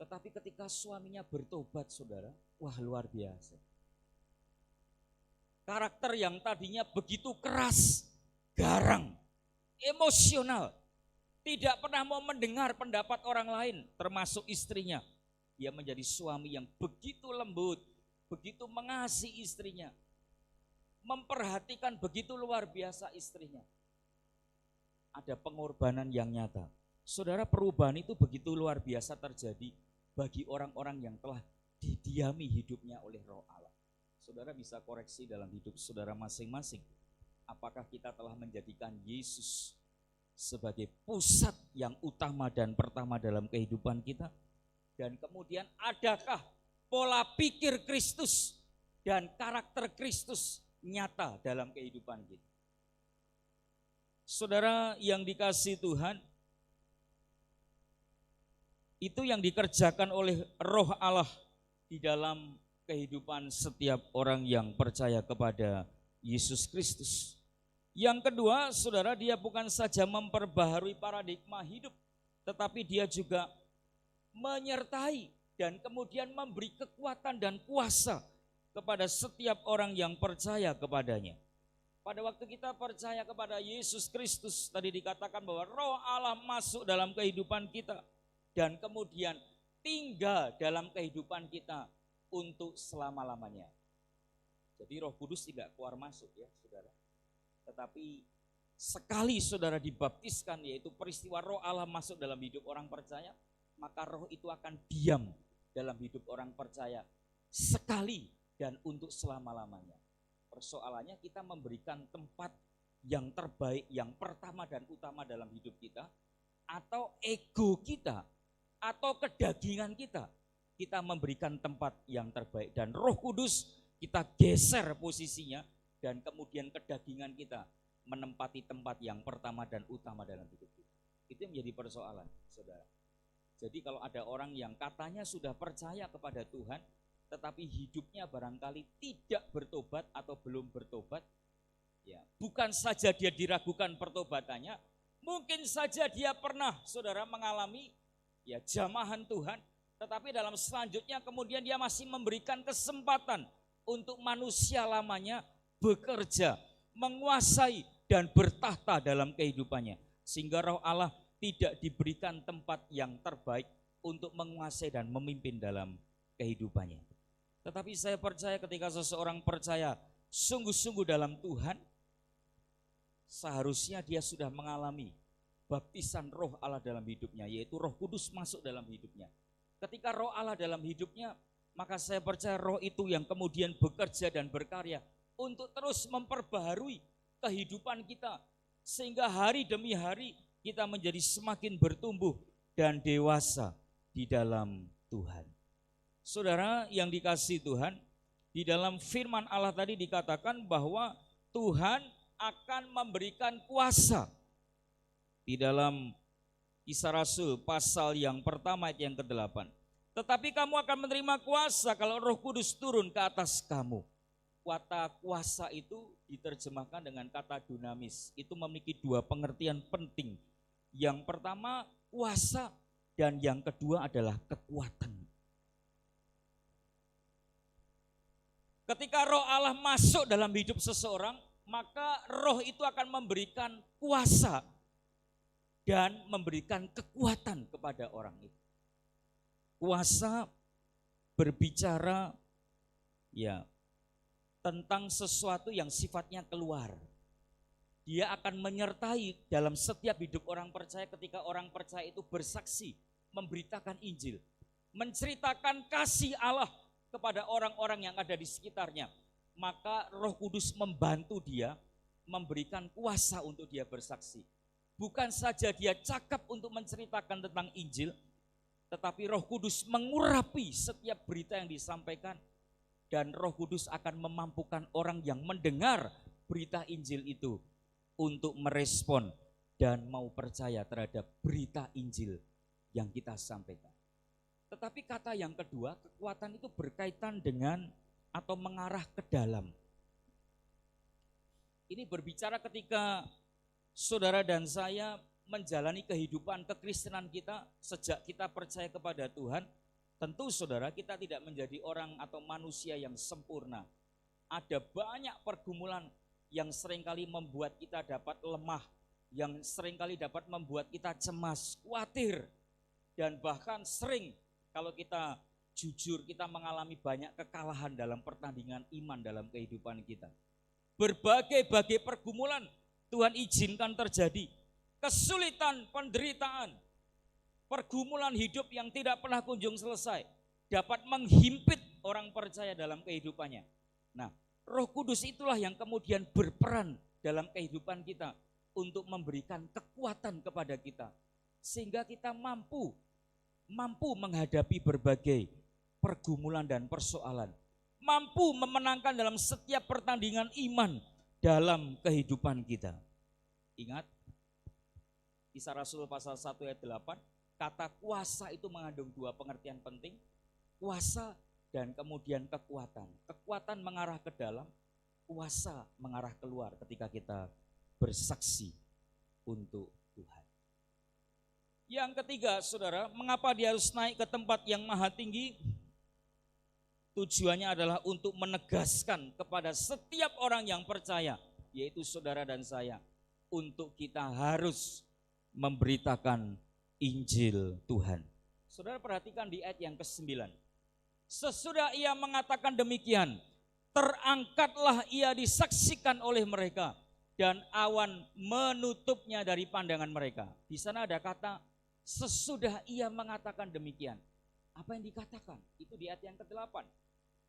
Tetapi ketika suaminya bertobat, saudara, wah luar biasa. Karakter yang tadinya begitu keras, garang, emosional, tidak pernah mau mendengar pendapat orang lain, termasuk istrinya. Dia menjadi suami yang begitu lembut, begitu mengasihi istrinya, memperhatikan begitu luar biasa istrinya. Ada pengorbanan yang nyata. Saudara, perubahan itu begitu luar biasa terjadi bagi orang-orang yang telah didiami hidupnya oleh Roh Allah. Saudara bisa koreksi dalam hidup saudara masing-masing. Apakah kita telah menjadikan Yesus sebagai pusat yang utama dan pertama dalam kehidupan kita? Dan kemudian adakah pola pikir Kristus dan karakter Kristus nyata dalam kehidupan kita? Saudara yang dikasihi Tuhan, itu yang dikerjakan oleh Roh Allah di dalam kehidupan setiap orang yang percaya kepada Yesus Kristus. Yang kedua, saudara, dia bukan saja memperbaharui paradigma hidup, tetapi dia juga menyertai dan kemudian memberi kekuatan dan kuasa kepada setiap orang yang percaya kepadanya. Pada waktu kita percaya kepada Yesus Kristus, tadi dikatakan bahwa Roh Allah masuk dalam kehidupan kita dan kemudian tinggal dalam kehidupan kita untuk selama-lamanya. Jadi Roh Kudus tidak keluar masuk ya saudara. Tetapi sekali saudara dibaptiskan, yaitu peristiwa Roh Allah masuk dalam hidup orang percaya, maka Roh itu akan diam dalam hidup orang percaya sekali dan untuk selama-lamanya. Persoalannya kita memberikan tempat yang terbaik, yang pertama dan utama dalam hidup kita, atau ego kita, atau kedagingan kita. Kita memberikan tempat yang terbaik dan Roh Kudus kita geser posisinya dan kemudian kedagingan kita menempati tempat yang pertama dan utama dalam hidup kita. Itu yang menjadi persoalan, saudara. Jadi kalau ada orang yang katanya sudah percaya kepada Tuhan, tetapi hidupnya barangkali tidak bertobat atau belum bertobat, ya, bukan saja dia diragukan pertobatannya, mungkin saja dia pernah, saudara, mengalami ya jamahan Tuhan, tetapi dalam selanjutnya kemudian dia masih memberikan kesempatan untuk manusia lamanya bekerja, menguasai dan bertahta dalam kehidupannya, sehingga Roh Allah tidak diberikan tempat yang terbaik untuk menguasai dan memimpin dalam kehidupannya. Tetapi saya percaya ketika seseorang percaya sungguh-sungguh dalam Tuhan, seharusnya dia sudah mengalami baptisan Roh Allah dalam hidupnya, yaitu Roh Kudus masuk dalam hidupnya. Ketika Roh Allah dalam hidupnya, maka saya percaya Roh itu yang kemudian bekerja dan berkarya untuk terus memperbaharui kehidupan kita, sehingga hari demi hari kita menjadi semakin bertumbuh dan dewasa di dalam Tuhan. Saudara yang dikasihi Tuhan, di dalam firman Allah tadi dikatakan bahwa Tuhan akan memberikan kuasa. Di dalam Kisah Rasul pasal yang pertama ayat yang ke-8. Tetapi kamu akan menerima kuasa kalau Roh Kudus turun ke atas kamu. Kata kuasa itu diterjemahkan dengan kata dunamis. Itu memiliki dua pengertian penting. Yang pertama kuasa dan yang kedua adalah kekuatan. Ketika Roh Allah masuk dalam hidup seseorang, maka Roh itu akan memberikan kuasa dan memberikan kekuatan kepada orang itu. Kuasa berbicara ya tentang sesuatu yang sifatnya keluar. Dia akan menyertai dalam setiap hidup orang percaya ketika orang percaya itu bersaksi, memberitakan Injil, menceritakan kasih Allah kepada orang-orang yang ada di sekitarnya. Maka Roh Kudus membantu dia, memberikan kuasa untuk dia bersaksi. Bukan saja dia cakap untuk menceritakan tentang Injil, tetapi Roh Kudus mengurapi setiap berita yang disampaikan, dan Roh Kudus akan memampukan orang yang mendengar berita Injil itu untuk merespon dan mau percaya terhadap berita Injil yang kita sampaikan. Tetapi kata yang kedua, kekuatan itu berkaitan dengan atau mengarah ke dalam. Ini berbicara ketika saudara dan saya menjalani kehidupan kekristenan kita sejak kita percaya kepada Tuhan. Tentu saudara, kita tidak menjadi orang atau manusia yang sempurna. Ada banyak pergumulan yang seringkali membuat kita dapat lemah, yang seringkali dapat membuat kita cemas, khawatir, dan bahkan sering kalau kita jujur kita mengalami banyak kekalahan dalam pertandingan iman dalam kehidupan kita. Berbagai-bagai pergumulan Tuhan izinkan terjadi, kesulitan, penderitaan, pergumulan hidup yang tidak pernah kunjung selesai dapat menghimpit orang percaya dalam kehidupannya. Nah, Roh Kudus itulah yang kemudian berperan dalam kehidupan kita untuk memberikan kekuatan kepada kita, sehingga kita mampu menghadapi berbagai pergumulan dan persoalan, mampu memenangkan dalam setiap pertandingan iman dalam kehidupan kita. Ingat, Kisah Rasul pasal 1 ayat 8, kata kuasa itu mengandung dua pengertian penting, kuasa dan kemudian kekuatan. Kekuatan mengarah ke dalam, kuasa mengarah keluar ketika kita bersaksi untuk Tuhan. Yang ketiga, saudara, mengapa dia harus naik ke tempat yang maha tinggi? Tujuannya adalah untuk menegaskan kepada setiap orang yang percaya, yaitu saudara dan saya, untuk kita harus memberitakan Injil Tuhan. Saudara perhatikan di ayat yang ke-9. Sesudah ia mengatakan demikian, terangkatlah ia disaksikan oleh mereka, dan awan menutupnya dari pandangan mereka. Di sana ada kata, sesudah ia mengatakan demikian. Apa yang dikatakan? Itu di ayat yang ke-8.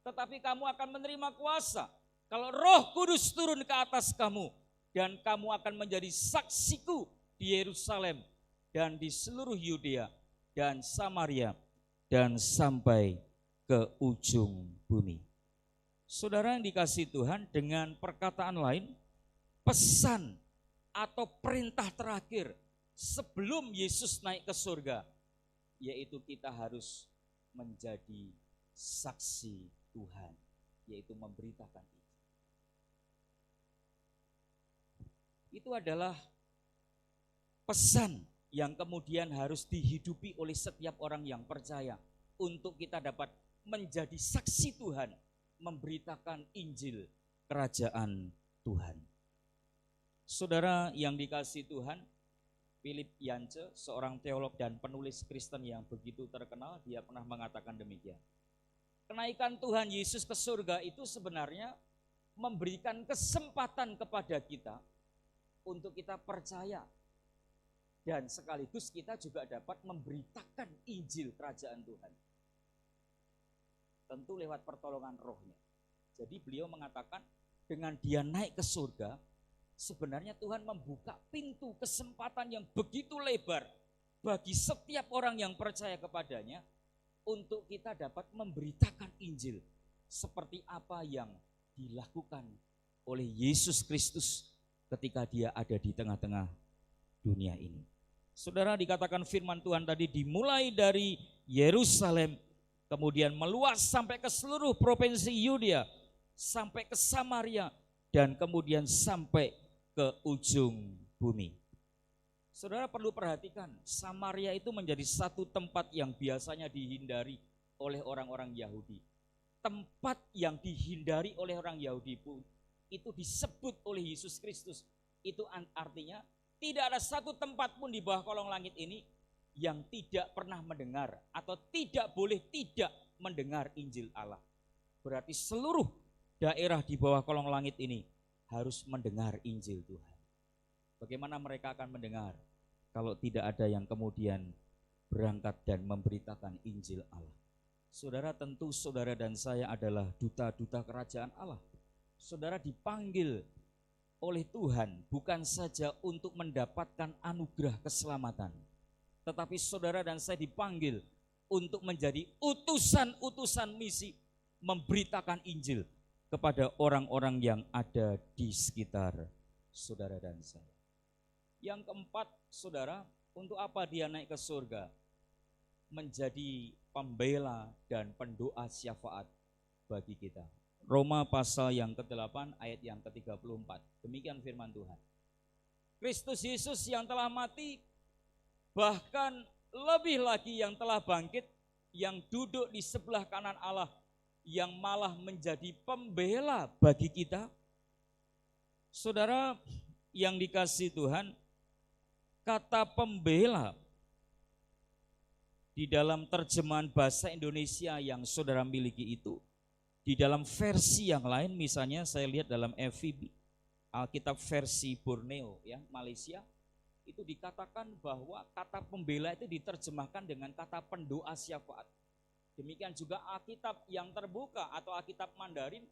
Tetapi kamu akan menerima kuasa kalau Roh Kudus turun ke atas kamu, dan kamu akan menjadi saksiku di Yerusalem dan di seluruh Yudea dan Samaria dan sampai ke ujung bumi. Saudara yang dikasihi Tuhan, dengan perkataan lain, pesan atau perintah terakhir sebelum Yesus naik ke surga, yaitu kita harus menjadi saksi Tuhan, yaitu memberitakan itu. Itu adalah pesan yang kemudian harus dihidupi oleh setiap orang yang percaya untuk kita dapat menjadi saksi Tuhan, memberitakan Injil kerajaan Tuhan. Saudara yang dikasihi Tuhan, Philip Yancey, seorang teolog dan penulis Kristen yang begitu terkenal, dia pernah mengatakan demikian. Kenaikan Tuhan Yesus ke surga itu sebenarnya memberikan kesempatan kepada kita untuk kita percaya, dan sekaligus kita juga dapat memberitakan Injil kerajaan Tuhan. Tentu lewat pertolongan Roh-Nya. Jadi beliau mengatakan dengan dia naik ke surga, sebenarnya Tuhan membuka pintu kesempatan yang begitu lebar bagi setiap orang yang percaya kepadanya untuk kita dapat memberitakan Injil seperti apa yang dilakukan oleh Yesus Kristus ketika dia ada di tengah-tengah dunia ini. Saudara, dikatakan firman Tuhan tadi dimulai dari Yerusalem, kemudian meluas sampai ke seluruh provinsi Yudea, sampai ke Samaria, dan kemudian sampai ke ujung bumi. Saudara perlu perhatikan, Samaria itu menjadi satu tempat yang biasanya dihindari oleh orang-orang Yahudi. Tempat yang dihindari oleh orang Yahudi pun itu disebut oleh Yesus Kristus. Itu artinya tidak ada satu tempat pun di bawah kolong langit ini yang tidak pernah mendengar atau tidak boleh tidak mendengar Injil Allah. Berarti seluruh daerah di bawah kolong langit ini harus mendengar Injil Tuhan. Bagaimana mereka akan mendengar kalau tidak ada yang kemudian berangkat dan memberitakan Injil Allah? Saudara, tentu saudara dan saya adalah duta-duta kerajaan Allah. Saudara dipanggil oleh Tuhan bukan saja untuk mendapatkan anugerah keselamatan, tetapi saudara dan saya dipanggil untuk menjadi utusan-utusan misi, memberitakan Injil kepada orang-orang yang ada di sekitar saudara dan saya. Yang keempat, saudara, untuk apa dia naik ke surga? Menjadi pembela dan pendoa syafaat bagi kita. Roma pasal yang ke-8 ayat yang ke-34. Demikian firman Tuhan. Kristus Yesus yang telah mati, bahkan lebih lagi yang telah bangkit, yang duduk di sebelah kanan Allah, yang malah menjadi pembela bagi kita. Saudara yang dikasihi Tuhan, kata pembela di dalam terjemahan bahasa Indonesia yang saudara miliki itu, di dalam versi yang lain, misalnya saya lihat dalam FVB, Alkitab versi Borneo ya, Malaysia, itu dikatakan bahwa kata pembela itu diterjemahkan dengan kata pendoa syafaat. Demikian juga Alkitab yang terbuka atau Alkitab Mandarin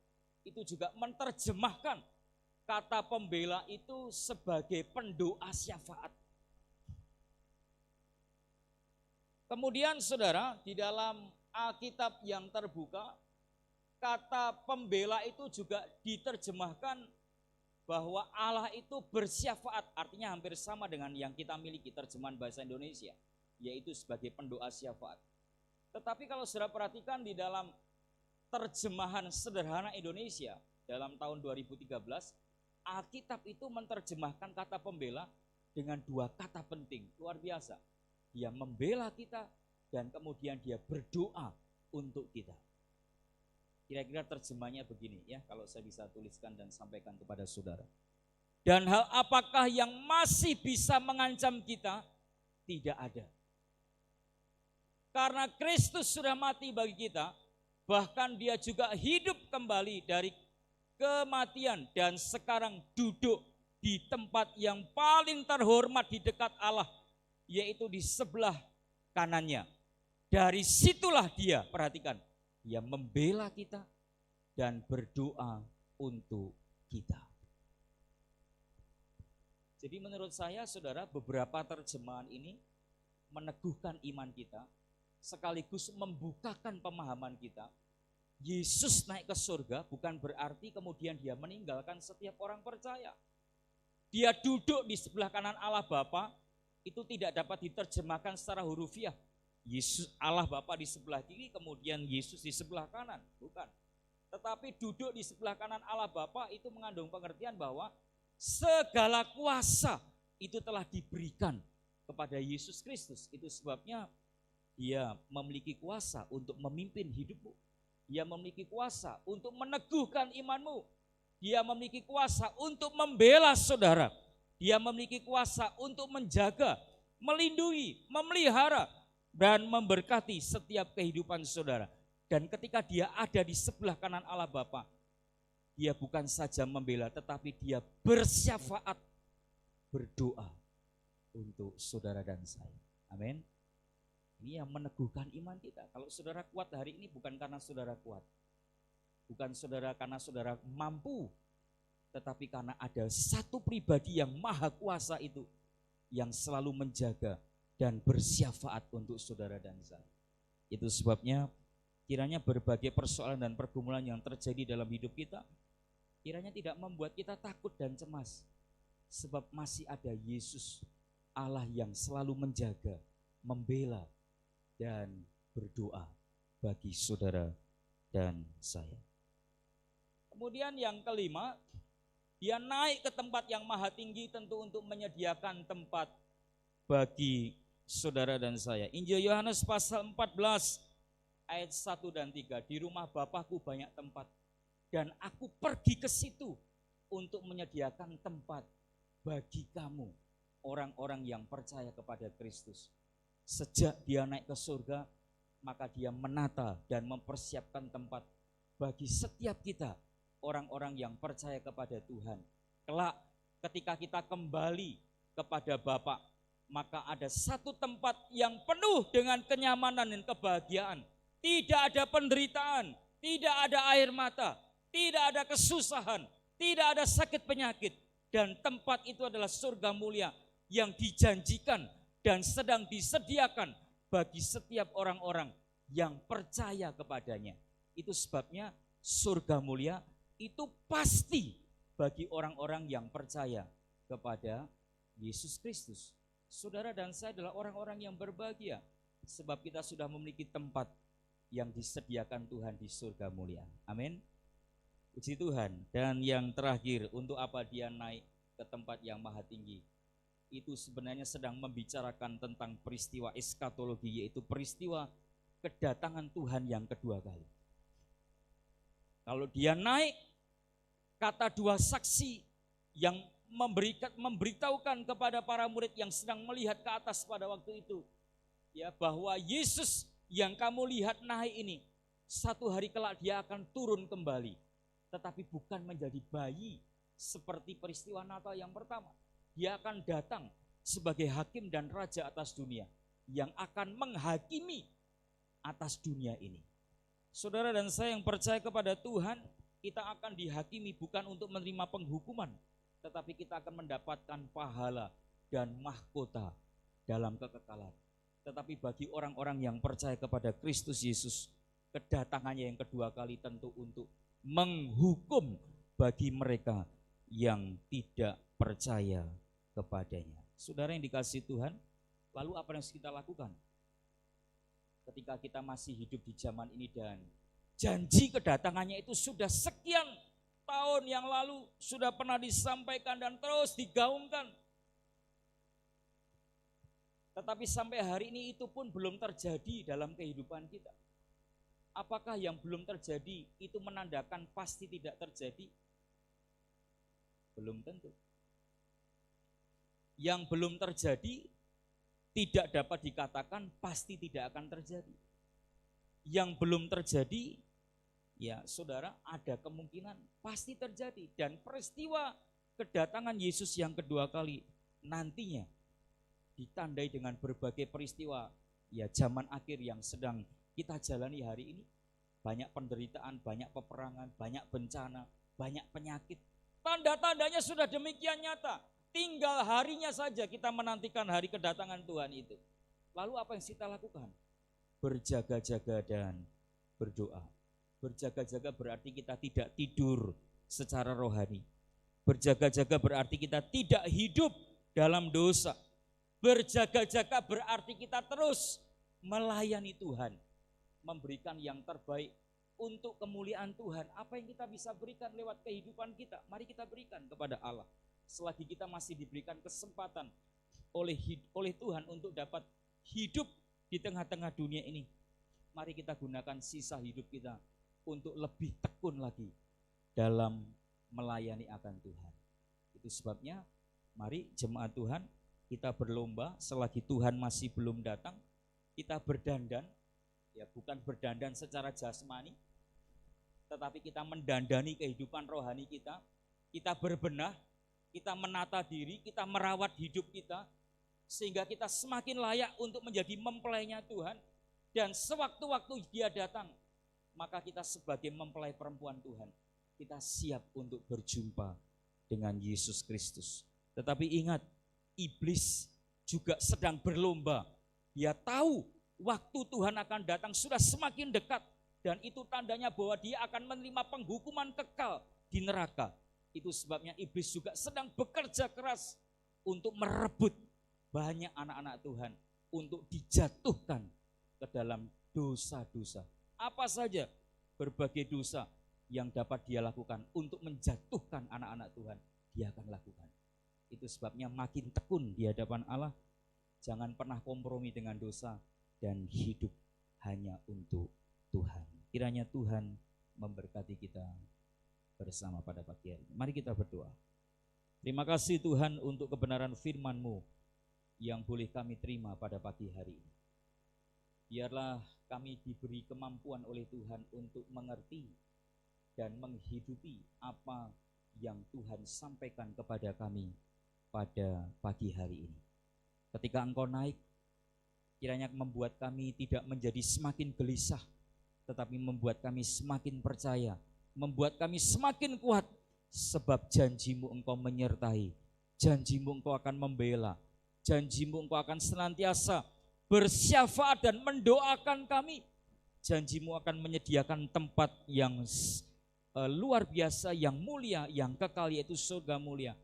itu juga menerjemahkan kata pembela itu sebagai pendoa syafaat. Kemudian saudara, di dalam Alkitab yang terbuka, kata pembela itu juga diterjemahkan bahwa Allah itu bersyafaat, artinya hampir sama dengan yang kita miliki terjemahan bahasa Indonesia, yaitu sebagai pendoa syafaat. Tetapi kalau saudara perhatikan di dalam terjemahan sederhana Indonesia dalam tahun 2013, Alkitab itu menerjemahkan kata pembela dengan dua kata penting, luar biasa. Dia membela kita dan kemudian dia berdoa untuk kita. Kira-kira terjemahnya begini ya, kalau saya bisa tuliskan dan sampaikan kepada saudara. Dan hal apakah yang masih bisa mengancam kita? Tidak ada. Karena Kristus sudah mati bagi kita, bahkan dia juga hidup kembali dari kematian dan sekarang duduk di tempat yang paling terhormat di dekat Allah, yaitu di sebelah kanannya. Dari situlah dia, perhatikan, dia membela kita dan berdoa untuk kita. Jadi menurut saya saudara, beberapa terjemahan ini meneguhkan iman kita, sekaligus membukakan pemahaman kita. Yesus naik ke surga bukan berarti kemudian dia meninggalkan setiap orang percaya. Dia duduk di sebelah kanan Allah Bapa, itu tidak dapat diterjemahkan secara hurufiah. Yesus Allah Bapa di sebelah kiri, kemudian Yesus di sebelah kanan, bukan. Tetapi duduk di sebelah kanan Allah Bapa itu mengandung pengertian bahwa segala kuasa itu telah diberikan kepada Yesus Kristus. Itu sebabnya dia memiliki kuasa untuk memimpin hidupmu. Dia memiliki kuasa untuk meneguhkan imanmu. Dia memiliki kuasa untuk membela saudara. Dia memiliki kuasa untuk menjaga, melindungi, memelihara, dan memberkati setiap kehidupan saudara. Dan ketika dia ada di sebelah kanan Allah Bapa, dia bukan saja membela, tetapi dia bersyafaat, berdoa untuk saudara dan saya. Amin. Ini yang meneguhkan iman kita. Kalau saudara kuat hari ini bukan karena saudara kuat, bukan saudara karena saudara mampu, tetapi karena ada satu pribadi yang maha kuasa itu, yang selalu menjaga dan bersyafaat untuk saudara dan saya. Itu sebabnya kiranya berbagai persoalan dan pergumulan yang terjadi dalam hidup kita, kiranya tidak membuat kita takut dan cemas. Sebab masih ada Yesus, Allah yang selalu menjaga, membela, dan berdoa bagi saudara dan saya. Kemudian yang kelima, dia naik ke tempat yang maha tinggi tentu untuk menyediakan tempat bagi saudara dan saya. Injil Yohanes pasal 14 ayat 1 dan 3. Di rumah Bapakku banyak tempat, dan aku pergi ke situ untuk menyediakan tempat bagi kamu, orang-orang yang percaya kepada Kristus. Sejak dia naik ke surga, maka dia menata dan mempersiapkan tempat bagi setiap kita, orang-orang yang percaya kepada Tuhan. Kelak ketika kita kembali kepada Bapa, maka ada satu tempat yang penuh dengan kenyamanan dan kebahagiaan. Tidak ada penderitaan, tidak ada air mata, tidak ada kesusahan, tidak ada sakit penyakit. Dan tempat itu adalah surga mulia yang dijanjikan dan sedang disediakan bagi setiap orang-orang yang percaya kepadanya. Itu sebabnya surga mulia itu pasti bagi orang-orang yang percaya kepada Yesus Kristus. Saudara dan saya adalah orang-orang yang berbahagia, sebab kita sudah memiliki tempat yang disediakan Tuhan di surga mulia. Amin. Puji Tuhan. Dan yang terakhir, untuk apa dia naik ke tempat yang maha tinggi? Itu sebenarnya sedang membicarakan tentang peristiwa eskatologi, yaitu peristiwa kedatangan Tuhan yang kedua kali. Kalau dia naik, kata dua saksi yang memberitahukan kepada para murid yang sedang melihat ke atas pada waktu itu, ya, bahwa Yesus yang kamu lihat naik ini, satu hari kelak dia akan turun kembali, tetapi bukan menjadi bayi seperti peristiwa Natal yang pertama. Dia akan datang sebagai hakim dan raja atas dunia, yang akan menghakimi atas dunia ini. Saudara dan saya yang percaya kepada Tuhan, kita akan dihakimi bukan untuk menerima penghukuman, tetapi kita akan mendapatkan pahala dan mahkota dalam kekekalan. Tetapi bagi orang-orang yang percaya kepada Kristus Yesus, kedatangannya yang kedua kali tentu untuk menghukum bagi mereka yang tidak percaya kepadanya. Saudara yang dikasihi Tuhan, lalu apa yang harus kita lakukan ketika kita masih hidup di zaman ini dan janji kedatangannya itu sudah sekian tahun yang lalu sudah pernah disampaikan dan terus digaungkan, tetapi sampai hari ini itu pun belum terjadi dalam kehidupan kita? Apakah yang belum terjadi itu menandakan pasti tidak terjadi? Belum tentu. Yang belum terjadi tidak dapat dikatakan pasti tidak akan terjadi. Yang belum terjadi, ya saudara, ada kemungkinan pasti terjadi. Dan peristiwa kedatangan Yesus yang kedua kali nantinya ditandai dengan berbagai peristiwa, ya zaman akhir yang sedang kita jalani hari ini. Banyak penderitaan, banyak peperangan, banyak bencana, banyak penyakit. Tanda-tandanya sudah demikian nyata. Tinggal harinya saja kita menantikan hari kedatangan Tuhan itu. Lalu apa yang kita lakukan? Berjaga-jaga dan berdoa. Berjaga-jaga berarti kita tidak tidur secara rohani. Berjaga-jaga berarti kita tidak hidup dalam dosa. Berjaga-jaga berarti kita terus melayani Tuhan, memberikan yang terbaik untuk kemuliaan Tuhan. Apa yang kita bisa berikan lewat kehidupan kita, mari kita berikan kepada Allah. Selagi kita masih diberikan kesempatan oleh Tuhan untuk dapat hidup di tengah-tengah dunia ini, mari kita gunakan sisa hidup kita untuk lebih tekun lagi dalam melayani akan Tuhan. Itu sebabnya mari jemaat Tuhan, kita berlomba selagi Tuhan masih belum datang, kita berdandan, ya bukan berdandan secara jasmani, tetapi kita mendandani kehidupan rohani kita. Kita berbenah, kita menata diri, kita merawat hidup kita, sehingga kita semakin layak untuk menjadi mempelainya Tuhan. Dan sewaktu-waktu Dia datang, maka kita sebagai mempelai perempuan Tuhan, kita siap untuk berjumpa dengan Yesus Kristus. Tetapi ingat, iblis juga sedang berlomba. Dia tahu waktu Tuhan akan datang sudah semakin dekat, dan itu tandanya bahwa dia akan menerima penghukuman kekal di neraka. Itu sebabnya iblis juga sedang bekerja keras untuk merebut banyak anak-anak Tuhan untuk dijatuhkan ke dalam dosa-dosa. Apa saja berbagai dosa yang dapat dia lakukan untuk menjatuhkan anak-anak Tuhan, dia akan lakukan. Itu sebabnya makin tekun di hadapan Allah, jangan pernah kompromi dengan dosa, dan hidup hanya untuk Tuhan. Kiranya Tuhan memberkati kita bersama pada pagi hari ini. Mari kita berdoa. Terima kasih Tuhan untuk kebenaran firman-Mu yang boleh kami terima pada pagi hari ini. Biarlah kami diberi kemampuan oleh Tuhan untuk mengerti dan menghidupi apa yang Tuhan sampaikan kepada kami pada pagi hari ini. Ketika Engkau naik, kiranya membuat kami tidak menjadi semakin gelisah, tetapi membuat kami semakin percaya, membuat kami semakin kuat, sebab janji-Mu Engkau menyertai, janji-Mu Engkau akan membela, janji-Mu Engkau akan senantiasa bersyafaat dan mendoakan kami, janji-Mu akan menyediakan tempat yang luar biasa, yang mulia, yang kekal, yaitu surga mulia,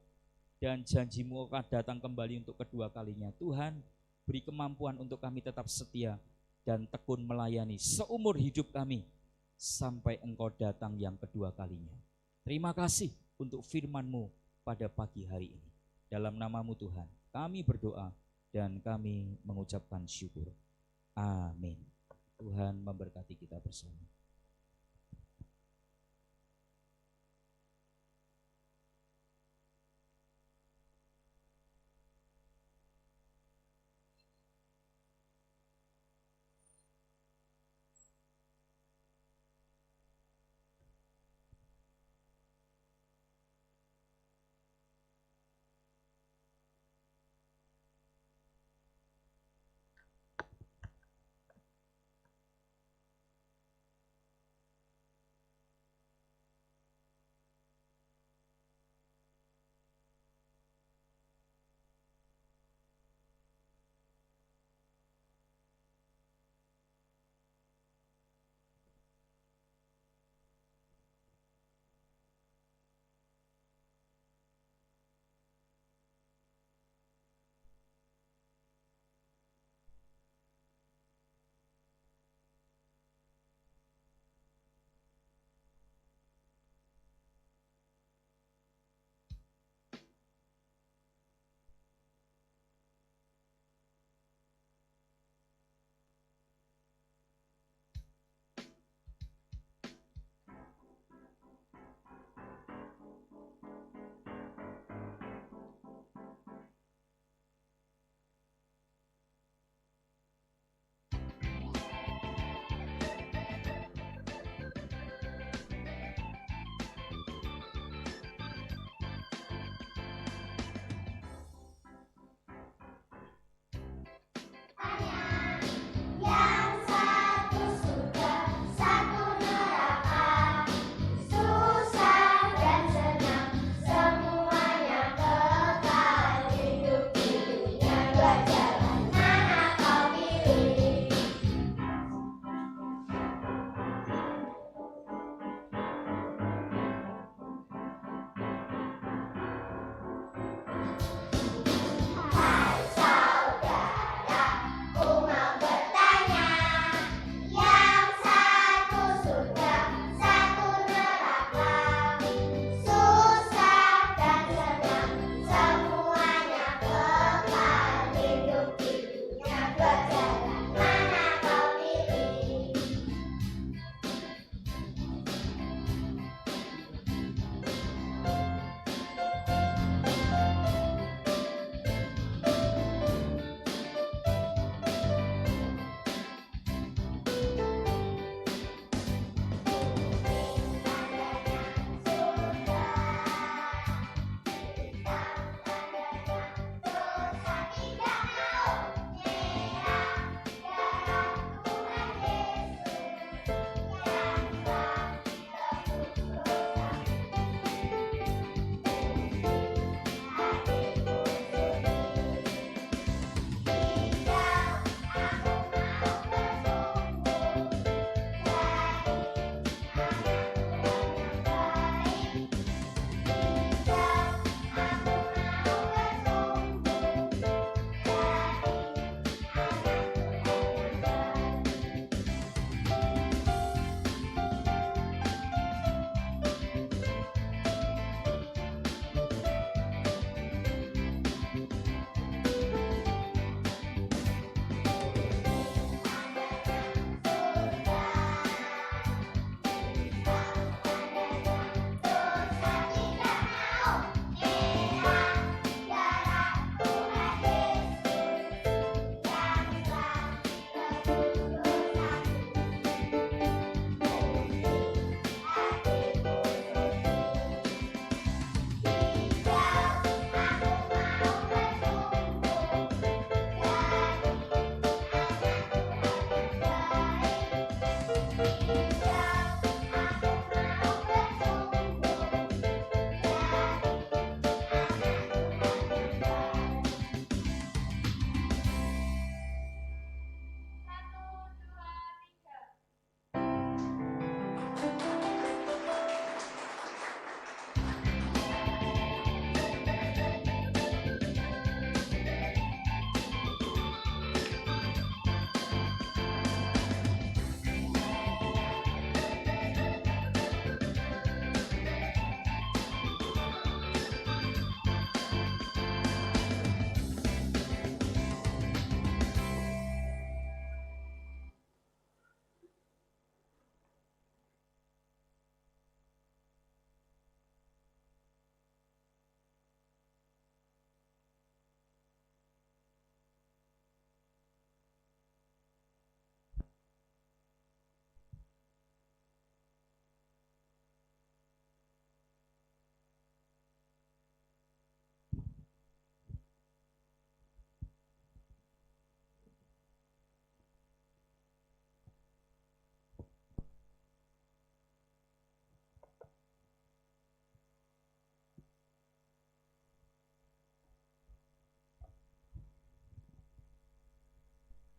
dan janji-Mu akan datang kembali untuk kedua kalinya. Tuhan, beri kemampuan untuk kami tetap setia dan tekun melayani seumur hidup kami sampai Engkau datang yang kedua kalinya. Terima kasih untuk firman-Mu pada pagi hari ini. Dalam nama-Mu Tuhan, kami berdoa dan kami mengucapkan syukur. Amin. Tuhan memberkati kita bersama.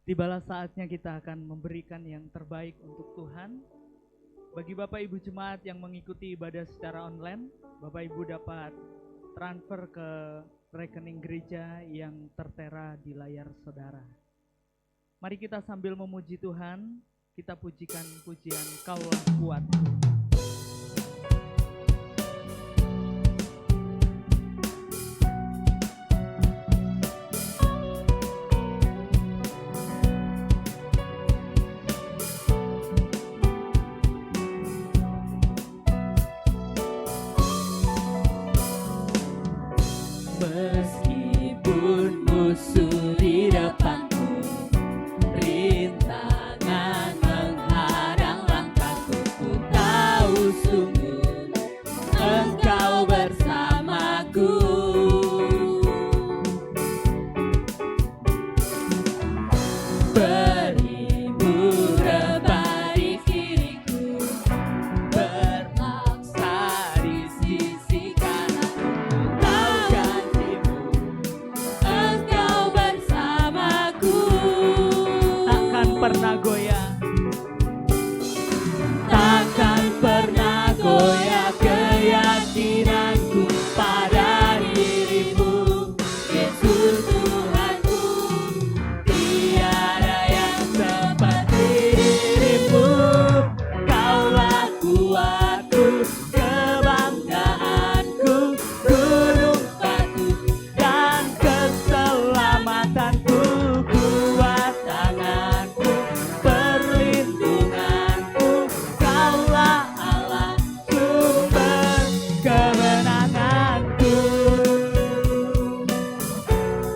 Tibalah saatnya kita akan memberikan yang terbaik untuk Tuhan. Bagi Bapak Ibu Jemaat yang mengikuti ibadah secara online, Bapak Ibu dapat transfer ke rekening gereja yang tertera di layar saudara. Mari kita sambil memuji Tuhan, kita pujikan pujian Kaulah Kuatku. Meskipun musuh di depanku, rintangan menghadang langkahku, ku tahu sungguh Engkau bersamaku. Beribu rebah di kiriku, berlaksa di sisi kananku, ku tahu janjimu Engkau bersamaku. Takkan pernah goyah, Takkan pernah goyah keyakinanku pada dirimu, Yesus Tuhanku. Tiada yang seperti dirimu. Kaulah kuatku, kebanggaanku, gunung batu dan keselamatanku, kuat tanganku, perlindunganku. Kaulah Allah, sumber kemenanganku.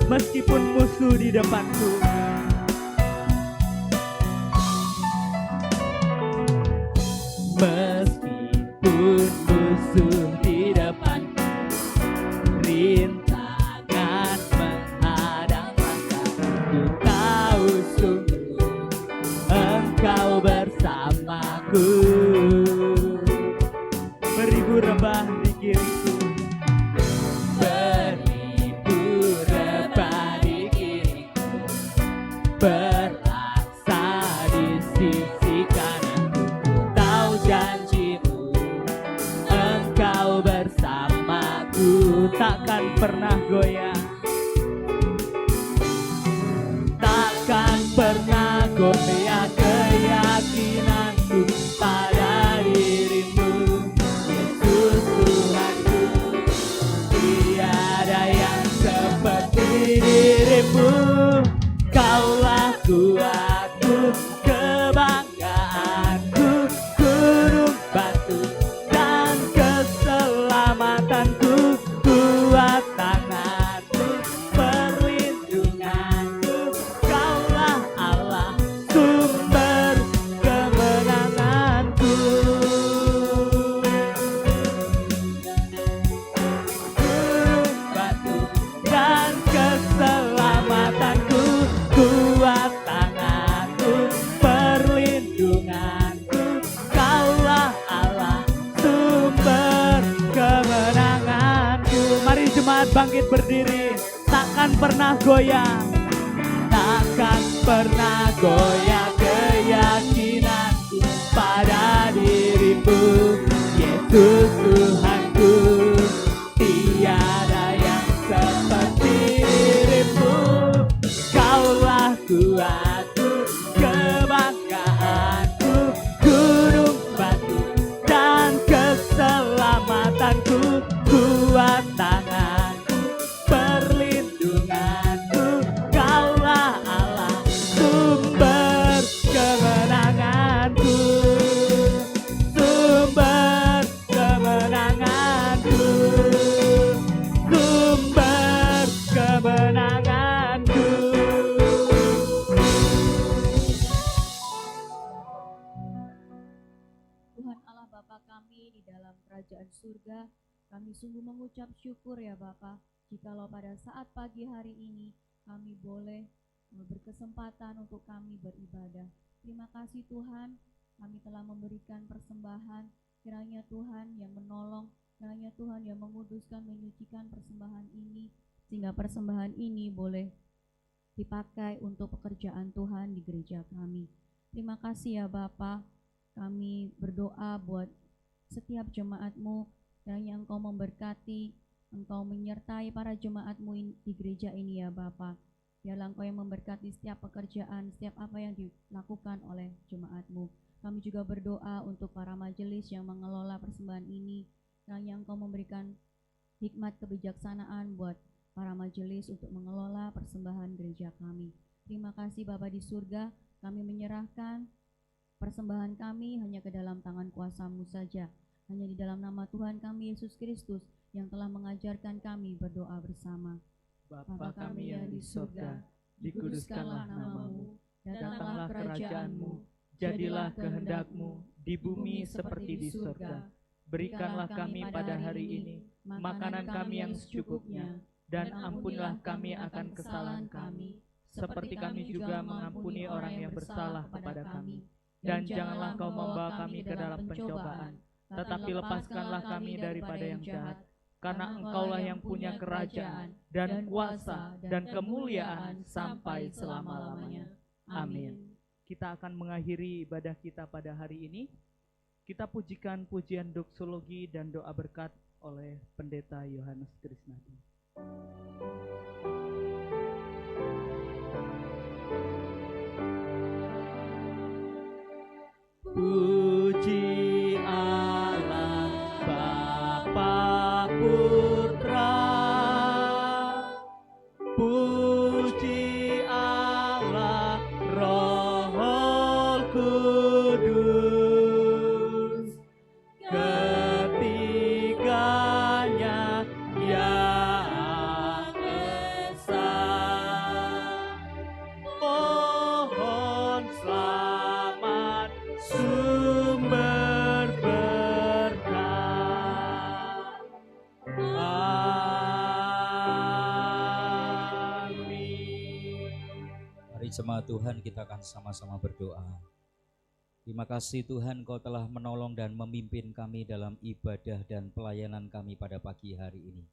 meskipun musuh di depanku. Meskipun musuh di depanku, rintangan menghadang langkahku, ku tahu sungguh Engkau bersamaku. Beribu rebah di kiriku, Beribu rebah di kiriku, berlaksa di sisi kananku, ku tahu janjimu Engkau bersamaku. takkan pernah goyah, Takkan pernah goyah keyakinanku pada dirimu, Yesus Tuhanku. Tiada yang seperti dirimu. Kaulah kuatku, kebanggaanku, gunung batu dan keselamatanku, kuat tanganku, perlindunganku. Kaulah Allah, sumber kemenanganku. Gunung batu dan keselamatanku, kuat tanganku, perlindunganku. Kaulah Allah, sumber kemenanganku. mari jemaat bangkit berdiri. Takkan pernah goyah, Takkan pernah goyah keyakinanku pada dirimu, Yesus Tuhanku. Tiada yang seperti dirimu. Kaulah kuatku, kebanggaanku, gunung batu dan keselamatanku, kuat tanganku, perlindunganku. Kaulah Allah, sumber kemenanganku, sumber kemenanganku, sumber kemenanganku. Tuhan Allah Bapa kami di dalam kerajaan surga, kami sungguh mengucap syukur ya Bapa, jikalau pada saat pagi hari ini kami boleh berkesempatan untuk kami beribadah. Terima kasih Tuhan, kami telah memberikan persembahan, kiranya Tuhan yang menolong, kiranya Tuhan yang menguduskan, menyucikan persembahan ini, sehingga persembahan ini boleh dipakai untuk pekerjaan Tuhan di gereja kami. Terima kasih ya Bapa, kami berdoa buat setiap jemaat-Mu, kiranya Engkau memberkati, Engkau menyertai para jemaat-Mu di gereja ini ya Bapa. Biarlah Engkau yang memberkati setiap pekerjaan, setiap apa yang dilakukan oleh jemaat-Mu. Kami juga berdoa untuk para majelis yang mengelola persembahan ini, kiranya Engkau memberikan hikmat kebijaksanaan buat para majelis untuk mengelola persembahan gereja kami. Terima kasih Bapa di surga, kami menyerahkan persembahan kami hanya ke dalam tangan kuasa-Mu saja. Hanya di dalam nama Tuhan kami Yesus Kristus yang telah mengajarkan kami berdoa bersama. Bapa kami yang di surga, dikuduskanlah nama-Mu, datanglah kerajaan-Mu, jadilah kehendak-Mu di bumi seperti di surga. Berikanlah kami pada hari ini makanan kami yang secukupnya, dan ampunilah kami akan kesalahan kami, seperti kami juga mengampuni orang yang bersalah kepada kami. Dan janganlah Kau membawa kami ke dalam pencobaan, tetapi lepaskanlah kami daripada yang jahat, karena Engkaulah yang punya kerajaan, dan kuasa, dan kemuliaan sampai selama-lamanya. Amin. Kita akan mengakhiri ibadah kita pada hari ini. Kita pujikan pujian doksologi dan doa berkat oleh Pendeta Yohanes Krisnadi. Puji Allah Bapa Putra, puji Allah Roh Kudus, ketiganya yang esa. Pohon selamat sumber berkah. Amin. Mari jemaat Tuhan, kita akan sama-sama berdoa. Terima kasih Tuhan, Kau telah menolong dan memimpin kami dalam ibadah dan pelayanan kami pada pagi hari ini.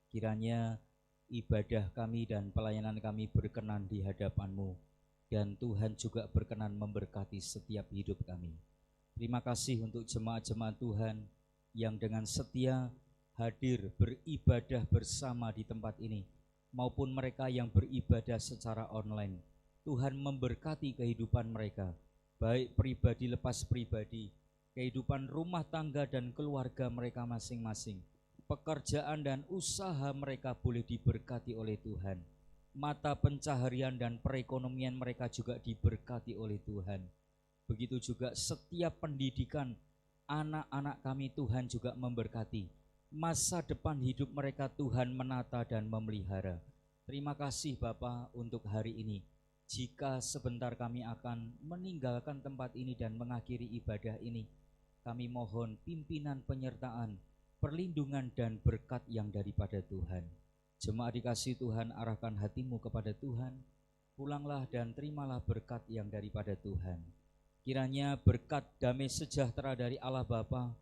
Kiranya ibadah kami dan pelayanan kami berkenan di hadapan-Mu, dan Tuhan juga berkenan memberkati setiap hidup kami. Terima kasih untuk jemaat-jemaat Tuhan yang dengan setia hadir beribadah bersama di tempat ini, maupun mereka yang beribadah secara online. Tuhan memberkati kehidupan mereka, baik pribadi lepas pribadi, kehidupan rumah tangga dan keluarga mereka masing-masing. Pekerjaan dan usaha mereka boleh diberkati oleh Tuhan. Mata pencaharian dan perekonomian mereka juga diberkati oleh Tuhan. Begitu juga setiap pendidikan anak-anak kami Tuhan juga memberkati. Masa depan hidup mereka Tuhan menata dan memelihara. Terima kasih Bapa untuk hari ini. Jika sebentar kami akan meninggalkan tempat ini dan mengakhiri ibadah ini, kami mohon pimpinan penyertaan, perlindungan dan berkat yang daripada Tuhan. Jemaat dikasih Tuhan, arahkan hatimu kepada Tuhan, pulanglah dan terimalah berkat yang daripada Tuhan. Kiranya berkat damai sejahtera dari Allah Bapa,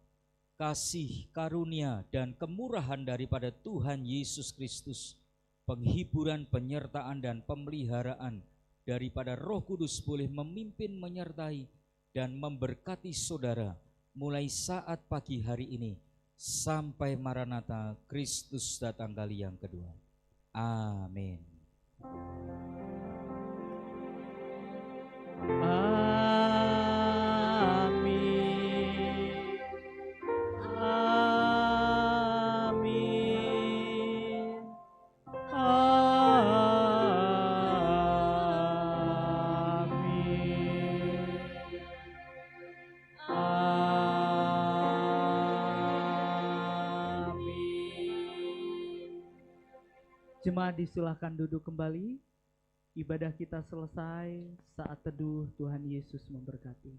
kasih karunia dan kemurahan daripada Tuhan Yesus Kristus, penghiburan, penyertaan dan pemeliharaan daripada Roh Kudus boleh memimpin, menyertai dan memberkati saudara mulai saat pagi hari ini sampai Maranatha Kristus datang kali yang kedua. Amin. Amin. Amin. Jemaat disilahkan duduk kembali. Ibadah kita selesai, saat teduh Tuhan Yesus memberkati.